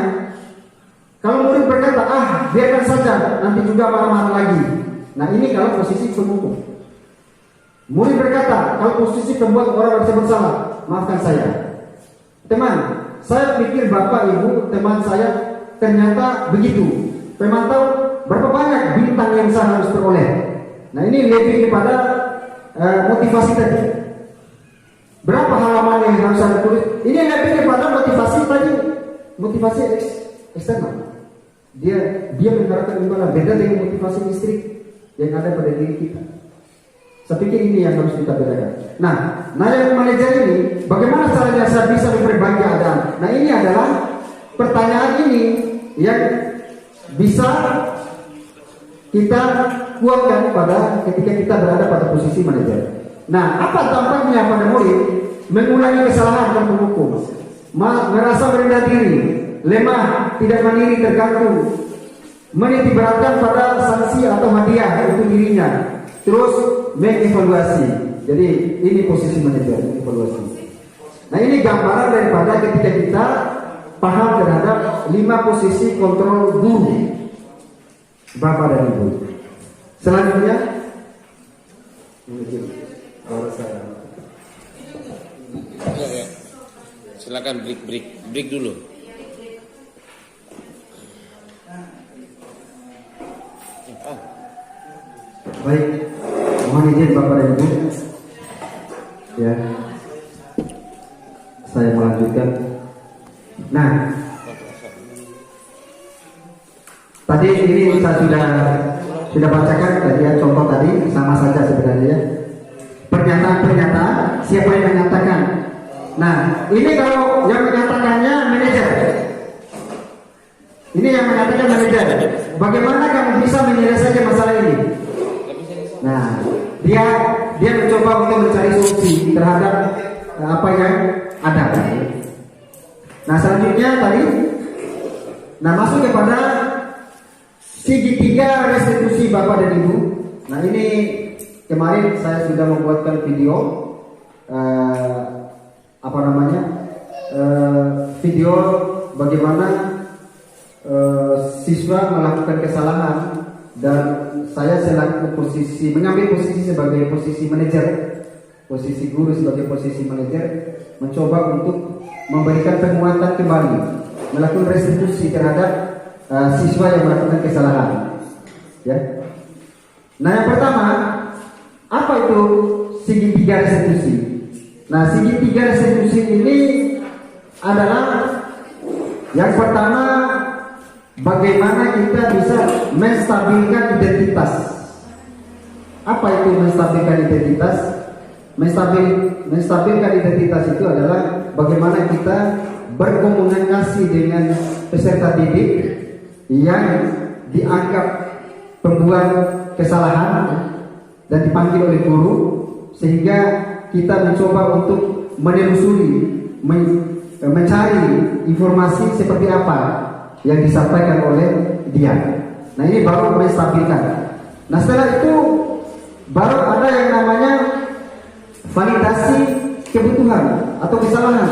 kalau murid berkata, biarkan saja, nanti juga marah-marah lagi. Nah, ini kalau posisi pemukul. Murid berkata, kalau posisi pembuat orang merasa bersalah, maafkan saya. Teman, saya pikir bapak ibu teman saya ternyata begitu. Memantau berapa banyak bintang yang saya harus peroleh. Nah, ini lebih kepada motivasi tadi. Berapa halaman yang harus saya tulis? Ini lebih kepada motivasi tadi, motivasi eksternal. Dia mengharapkan imbalan, beda dengan motivasi listrik yang ada pada diri kita. Saya pikir ini yang harus kita bedakan. Nah yang manajer ini, bagaimana caranya saya bisa memperbaiki keadaan? Nah, ini adalah pertanyaan ini yang bisa kita kuatkan pada ketika kita berada pada posisi manajer. Nah, apa dampaknya pada murid? Mengulangi kesalahan dan menghukum, merasa merendah diri, lemah, tidak mandiri, terganggu, menitik beratkan pada sanksi atau hadiah untuk dirinya, terus mengevaluasi. Jadi ini posisi manajer, evaluasi. Nah, ini gambaran daripada ketika kita paham terhadap 5 posisi kontrol guru, bapak dan ibu. Selanjutnya,
Ya. Silakan break dulu.
Baik, mohon izin bapak dan ibu. Ya, saya melanjutkan. Nah, tadi ini saya sudah bacakan tadi ya, contoh tadi sama saja sebenarnya ya. Pernyataan siapa yang menyatakan. Nah, ini kalau yang menyatakannya manajer. Ini yang menyatakan manajer. Bagaimana kamu bisa menyelesaikan masalah ini? Nah, dia mencoba untuk mencari solusi terhadap apa yang ada. Nah, selanjutnya tadi, masuk kepada segitiga restitusi bapak dan ibu. Nah, ini kemarin saya sudah membuatkan video, video bagaimana siswa melakukan kesalahan dan saya selaku mengambil posisi sebagai posisi manajer, posisi guru sebagai posisi manajer, mencoba untuk memberikan penguatan kembali, melakukan restitusi terhadap siswa yang melakukan kesalahan. Ya. Nah, yang pertama, apa itu segitiga restitusi? Nah, segitiga restitusi ini adalah yang pertama, bagaimana kita bisa menstabilkan identitas. Apa itu menstabilkan identitas? Menstabilkan identitas itu adalah bagaimana kita berkomunikasi dengan peserta didik yang dianggap pembuat kesalahan dan dipanggil oleh guru, sehingga kita mencoba untuk menelusuri, mencari informasi seperti apa yang disampaikan oleh dia. Nah, ini baru menstabilkan. Nah, setelah itu baru ada yang namanya validasi kebutuhan atau kesalahan.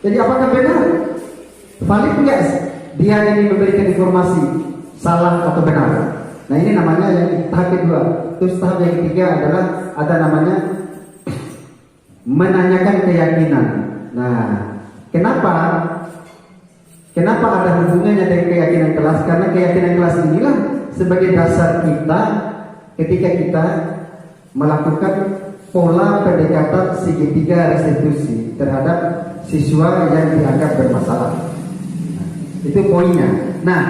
Jadi apakah benar? Valid enggak dia ini memberikan informasi salah atau benar? Nah, ini namanya yang tahap kedua. Terus tahap yang ketiga adalah ada namanya menanyakan keyakinan. Nah, kenapa ada hubungannya dengan keyakinan kelas? Karena keyakinan kelas inilah sebagai dasar kita ketika kita melakukan pola pendekatan segitiga restitusi terhadap siswa yang dianggap bermasalah. Itu poinnya. Nah,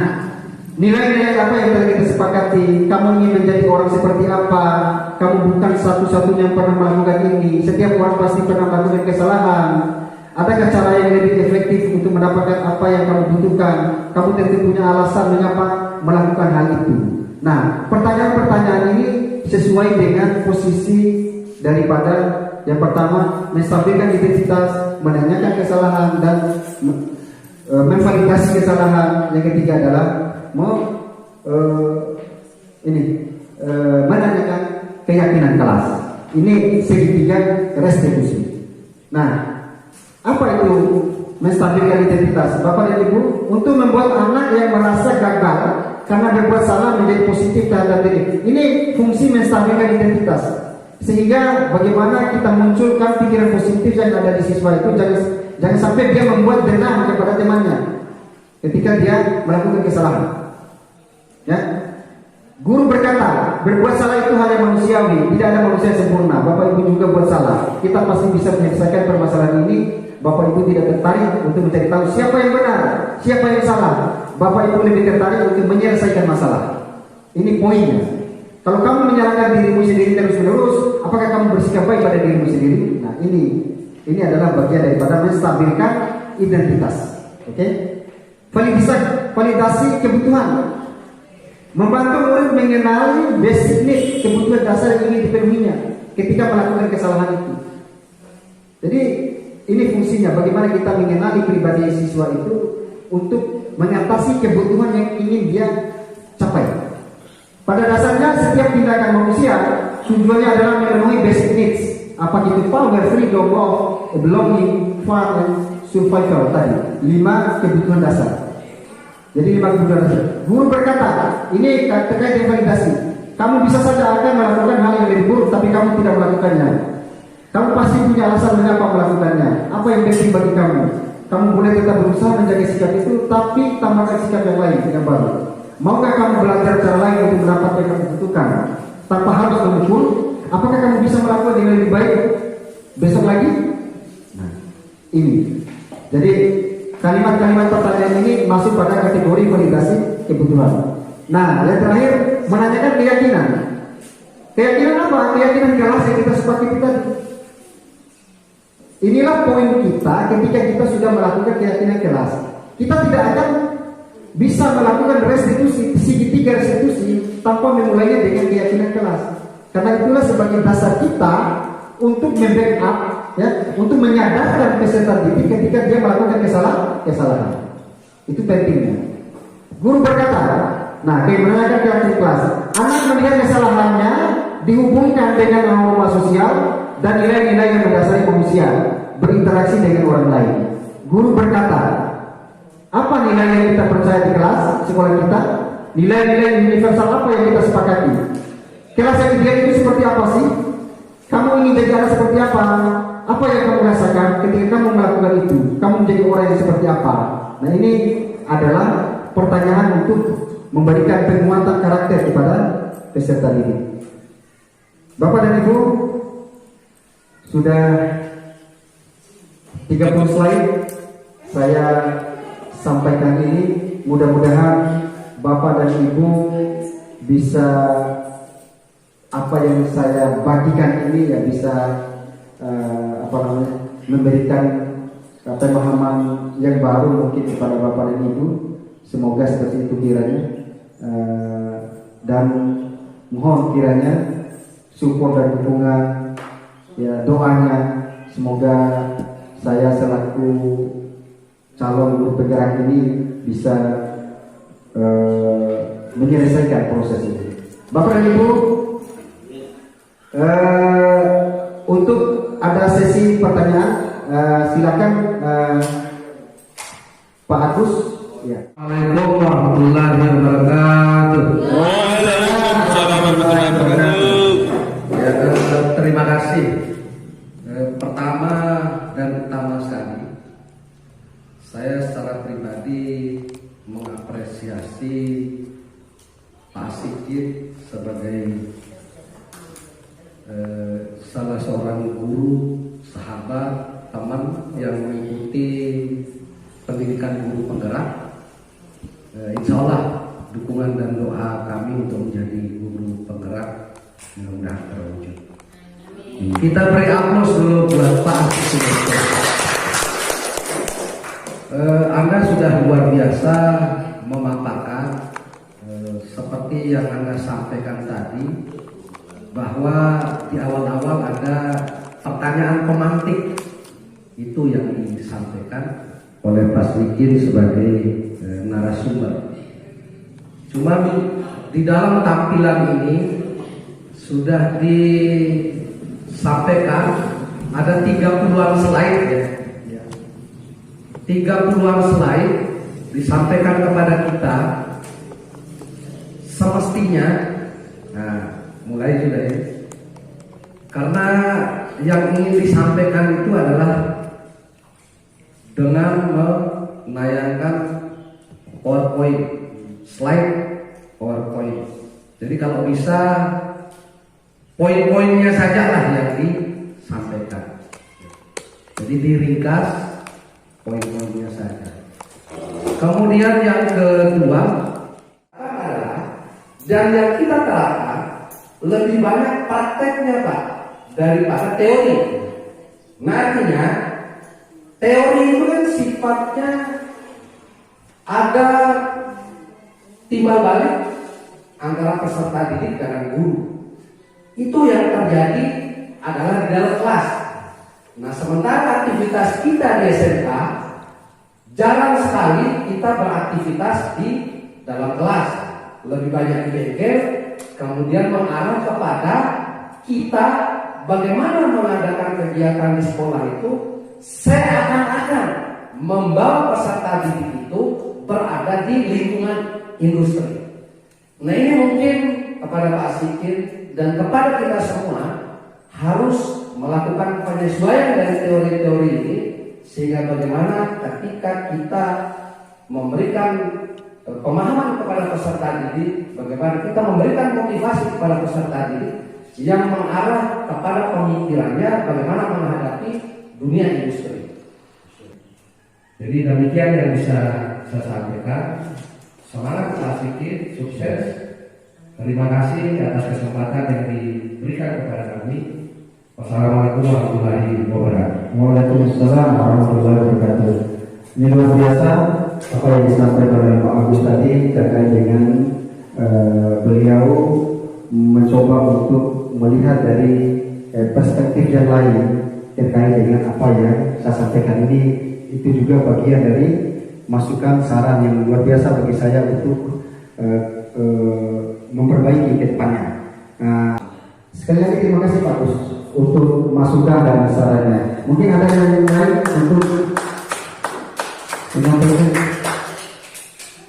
nilai-nilai apa yang telah kita sepakati? Kamu ingin menjadi orang seperti apa? Kamu bukan satu-satunya yang pernah melakukan ini. Setiap orang pasti pernah melakukan kesalahan. Adakah cara yang lebih efektif untuk mendapatkan apa yang kamu butuhkan? Kamu tentu punya alasan mengapa melakukan hal itu. Nah, pertanyaan-pertanyaan ini sesuai dengan posisi daripada yang pertama, menstabilkan identitas, menanyakan kesalahan dan memvalidasi kesalahan. Yang ketiga adalah menanyakan keyakinan kelas. Ini segitiga restitusi. Nah, apa itu menstabilkan identitas? Bapak dan Ibu, untuk membuat anak yang merasa gagal karena berbuat salah menjadi positif terhadap diri. Ini fungsi menstabilkan identitas. Sehingga bagaimana kita munculkan pikiran positif yang ada di siswa itu, jangan sampai dia membuat dendam kepada temannya ketika dia melakukan kesalahan. Ya, guru berkata, berbuat salah itu hal yang manusiawi, tidak ada manusia yang sempurna. Bapak Ibu juga buat salah. Kita pasti bisa menyelesaikan permasalahan ini. Bapak Ibu tidak tertarik untuk mencari tahu siapa yang benar, siapa yang salah. Bapak Ibu lebih tertarik untuk menyelesaikan masalah. Ini poinnya. Kalau kamu menyalahkan dirimu sendiri terus-menerus, apakah kamu bersikap baik pada dirimu sendiri? Nah, ini adalah bagian daripada menstabilkan identitas. Oke? Validasi kebutuhan. Membantu murid mengenali basic need, kebutuhan dasar yang ingin dipenuhinya ketika melakukan kesalahan itu. Jadi ini fungsinya, bagaimana kita mengenali pribadi siswa itu untuk mengatasi kebutuhan yang ingin dia capai. Pada dasarnya setiap tindakan manusia tujuannya adalah memenuhi basic needs. Apa itu power, freedom, love, belonging, fun, and survival tadi. 5 kebutuhan dasar. Jadi 5 kebutuhan dasar. Guru berkata, ini terkait dengan validasi. Kamu bisa saja akan melakukan hal yang lebih buruk, tapi kamu tidak melakukannya. Kamu pasti punya alasan mengapa melakukannya. Apa yang penting bagi kamu? Kamu boleh tetap berusaha menjaga sikap itu, tapi tambahkan sikap yang lain, yang baru. Maukah kamu belajar cara lain untuk mendapat yang kamu butuhkan tanpa harus memukul? Apakah kamu bisa melakukan dengan lebih baik besok lagi? Nah, ini. Jadi kalimat-kalimat pertanyaan ini masuk pada kategori validasi kebutuhan. Nah, yang terakhir menanyakan keyakinan. Keyakinan apa? Keyakinan kelas yang kita sepakati tadi. Inilah poin kita ketika kita sudah melakukan keyakinan kelas. Kita tidak akan bisa melakukan restitusi, segitiga restitusi tanpa memulainya dengan keyakinan kelas. Karena itulah sebagai dasar kita untuk membackup, ya, untuk menyadarkan peserta didik ketika dia melakukan kesalahan. Itu pentingnya. Guru berkata, nah, menanyakan keyakinan kelas. Anak melihat kesalahannya dihubungkan dengan norma sosial dan nilai-nilai yang mendasari manusia berinteraksi dengan orang lain. Guru berkata, apa nilai yang kita percaya di kelas sekolah kita? Nilai-nilai universal apa yang kita sepakati? Kelas yang ideal itu seperti apa sih? Kamu ingin jadi anak seperti apa? Apa yang kamu rasakan ketika kamu melakukan itu? Kamu menjadi orang yang seperti apa? Nah, ini adalah pertanyaan untuk memberikan penguatan karakter kepada peserta didik. Bapak dan Ibu, sudah 30 slide saya sampaikan ini. Mudah-mudahan Bapak dan Ibu bisa apa yang saya bagikan ini ya bisa memberikan pemahaman yang baru mungkin kepada Bapak dan Ibu. Semoga seperti itu kiranya, dan mohon kiranya support dan dukungan, ya, doanya. Semoga saya selaku calon guru penggerak ini bisa menyelesaikan proses ini. Bapak dan Ibu, untuk ada sesi pertanyaan, silakan Pak Agus. Ya.
Assalamualaikum warahmatullahi wabarakatuh.
Waalaikumsalam warahmatullahi wabarakatuh.
Ya, terima kasih. Pertama dan utama sekali, saya secara pribadi mengapresiasi Pak Sigit sebagai salah seorang guru, sahabat, teman yang mengikuti pendidikan guru penggerak. Insya Allah dukungan dan doa kami untuk menjadi guru penggerak mudah-mudahan terwujud. Kita beri aplaus dulu buat Pak Sigit. Anda sudah luar biasa memaparkan seperti yang Anda sampaikan tadi, bahwa di awal-awal ada pertanyaan pemantik itu yang disampaikan oleh Pak Sigit sebagai narasumber. Cuma di dalam tampilan ini sudah sampaikan ada 30-an slide ya. 30-an slide disampaikan kepada kita. Semestinya, nah mulai sudah ya. Karena yang ingin disampaikan itu adalah dengan menayangkan PowerPoint, slide PowerPoint. Jadi kalau bisa poin-poinnya saja lah yang disampaikan. Jadi diringkas poin-poinnya saja. Kemudian yang kedua adalah, dan yang kita terapkan lebih banyak prakteknya Pak daripada teori. Nah artinya teori itu kan sifatnya ada timbal balik antara peserta didik dengan guru. Itu yang terjadi adalah di dalam kelas. Nah sementara aktivitas kita di SMK jarang sekali kita beraktivitas di dalam kelas. Lebih banyak di bengkel, kemudian mengarah kepada kita bagaimana mengadakan kegiatan di sekolah itu seakan-akan membawa peserta didik itu berada di lingkungan industri. Nah ini mungkin kepada Pak Sikin dan kepada kita semua harus melakukan penyesuaian dari teori-teori ini, sehingga bagaimana ketika kita memberikan pemahaman kepada peserta didik, bagaimana kita memberikan motivasi kepada peserta didik yang mengarah kepada pemikirannya bagaimana menghadapi dunia industri. Jadi demikian yang bisa saya sampaikan. Semangat Pak Sikin, sukses. Terima kasih atas kesempatan yang diberikan kepada kami. Wassalamualaikum warahmatullahi wabarakatuh.
Waalaikumsalam warahmatullahi wabarakatuh. Ini luar biasa apa yang disampaikan oleh Pak Agus tadi terkait dengan beliau mencoba untuk melihat dari perspektif yang lain terkait dengan apa yang saya sampaikan ini. Itu juga bagian dari masukan saran yang luar biasa bagi saya untuk memperbaiki ke depannya. Nah, sekali lagi terima kasih Pak Gus untuk masukan dan sarannya. Mungkin ada yang lain untuk menyampaikan.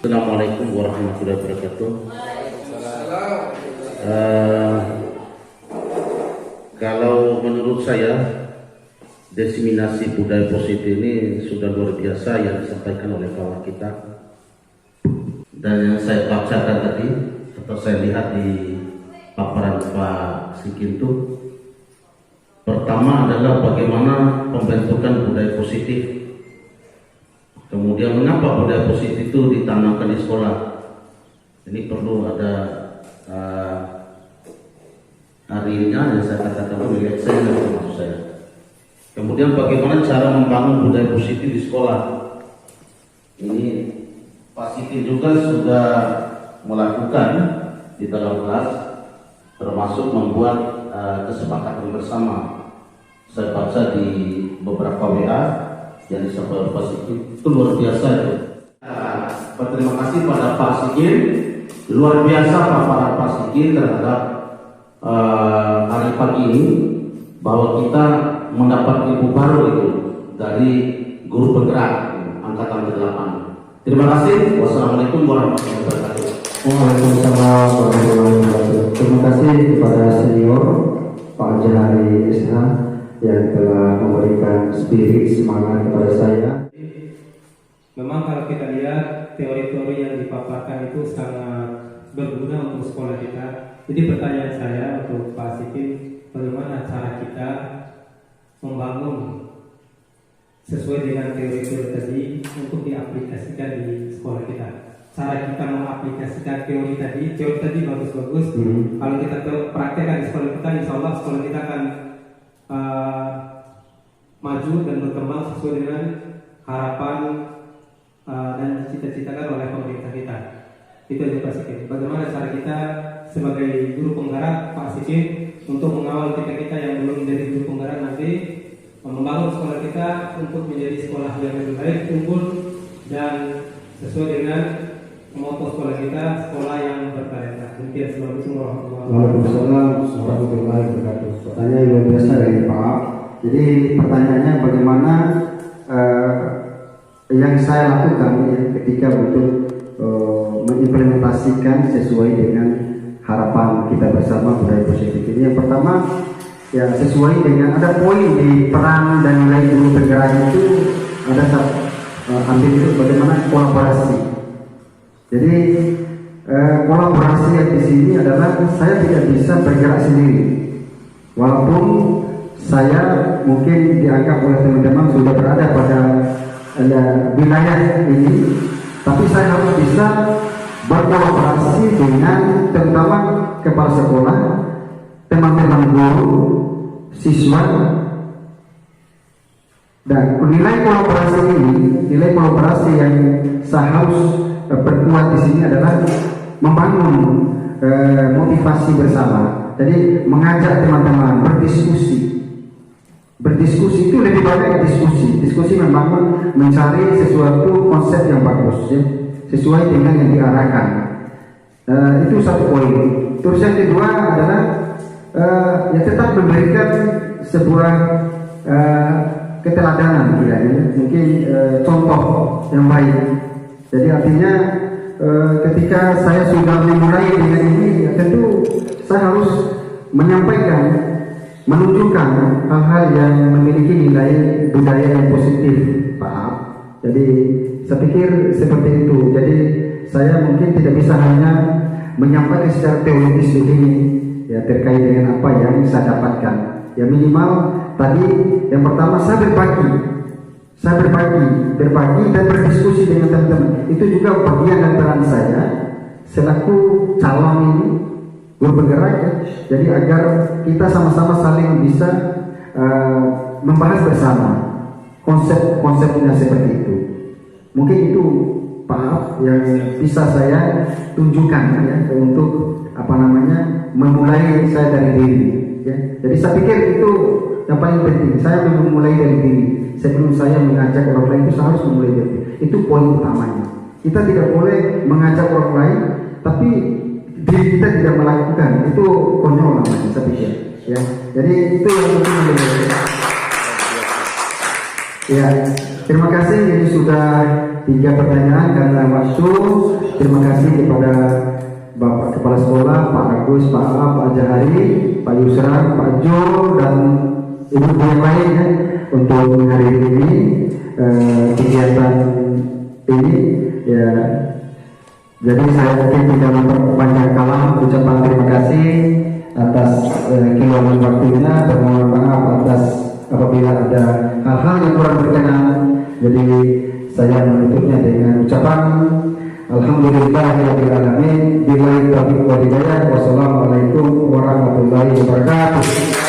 Assalamualaikum warahmatullahi wabarakatuh. Kalau menurut saya diseminasi budaya positif ini sudah luar biasa yang disampaikan oleh kawan kita. Dan yang saya bacakan tadi atau saya lihat di paparan Pak Sikin itu, pertama adalah bagaimana pembentukan budaya positif. Kemudian mengapa budaya positif itu ditanamkan di sekolah. Ini perlu ada harinya yang saya katakan oleh saya maksud saya. Kemudian bagaimana cara membangun budaya positif di sekolah. Ini Pak Sikin juga sudah melakukan di dalam kelas, termasuk membuat kesepakatan bersama. Saya baca di beberapa WA yang disampaikan Pak Sikin, itu luar biasa itu. Berterima kasih pada Pak Sikin, luar biasa paparan Pak Sikin terhadap hari pagi ini, bahwa kita mendapat ilmu baru itu dari guru penggerak angkatan ke-8. Terima kasih. Wassalamualaikum warahmatullahi wabarakatuh.
Waalaikumsalam warahmatullahi wabarakatuh. Terima kasih kepada senior Pak Jahari SH yang telah memberikan spirit semangat kepada saya.
Memang kalau kita lihat teori-teori yang dipaparkan itu sangat berguna untuk sekolah kita. Jadi pertanyaan saya untuk Pak Sikin, bagaimana cara kita membangun sesuai dengan teori-teori tadi untuk diaplikasikan di sekolah kita. Cara kita mengaplikasikan teori tadi bagus-bagus. Kalau kita praktekkan di sekolah kita, insya Allah sekolah kita akan maju dan berkembang sesuai dengan harapan dan dicita-citakan oleh pemerintah kita. Itu aja Pak Sikin. Bagaimana cara kita sebagai guru penggerak Pak Sikin untuk mengawal kita yang belum menjadi guru penggerak nanti, membangun sekolah kita untuk menjadi sekolah yang lebih baik, unggul dan sesuai dengan moto sekolah kita, sekolah yang bertalenta. Demikian. Assalamualaikum warahmatullahi wabarakatuh.
Waalaikumsalam warahmatullahi wabarakatuh. Pertanyaan luar biasa dari Pak. Jadi pertanyaannya bagaimana yang saya lakukan ya, ketika untuk mengimplementasikan sesuai dengan harapan kita bersama budaya positif ini. Yang pertama ya sesuai dengan ada poin di peran dan nilai guru penggerak itu ada ambil itu bagaimana kolaborasi. Jadi kolaborasi yang di sini adalah saya tidak bisa bergerak sendiri. Walaupun saya mungkin dianggap oleh teman-teman sudah berada pada wilayah ini, tapi saya harus bisa berkolaborasi dengan terutama kepala sekolah, teman-teman guru, siswa, dan nilai kolaborasi yang saya harus berkuat di sini adalah membangun motivasi bersama. Jadi mengajak teman-teman berdiskusi itu lebih banyak diskusi membangun mencari sesuatu konsep yang bagus ya, sesuai dengan yang diarahkan. Itu satu poin. Terus yang kedua adalah ya tetap memberikan sebuah keteladanan kiranya, mungkin contoh yang baik. Jadi artinya ketika saya sudah memulai dengan ini, ya tentu saya harus menyampaikan, menunjukkan hal-hal yang memiliki nilai budaya yang positif, Pak. Jadi saya pikir seperti itu. Jadi saya mungkin tidak bisa hanya menyampaikan secara teoritis begini, ya terkait dengan apa yang saya dapatkan. Ya minimal tadi yang pertama saya berbagi dan berdiskusi dengan teman-teman. Itu juga bagian dan peran saya selaku calon ini bergerak ya. Jadi agar kita sama-sama saling bisa membahas bersama konsep-konsepnya seperti itu. Mungkin itu Pak yang bisa saya tunjukkan ya untuk memulai saya dari diri ya. Jadi saya pikir itu yang paling penting. Saya memulai dari diri. Sebelum saya mengajak orang lain itu saya harus memulai dari diri. Itu poin utamanya. Kita tidak boleh mengajak orang lain tapi diri kita tidak melakukan. Itu konyol namanya saya pikir ya. Jadi itu yang penting. Ya, terima kasih. Ini sudah 3 pertanyaan karena waktu. Terima kasih kepada Bapak Kepala Sekolah, Pak Agus, Pak A, Pak Jahari, Pak Yusra, Pak Jo, dan ibu yang lain ya, untuk menghadiri ini kegiatan ini ya. Jadi saya mungkin tidak memperpanjang kalam, ucapan terima kasih atas keluangan waktunya, dan mohon maaf atas apabila ada hal-hal yang kurang berkenan. Jadi saya menutupnya dengan ucapan Alhamdulillahirabbil alamin, billahi taufiq wal hidayah. Wassalamualaikum warahmatullahi wabarakatuh.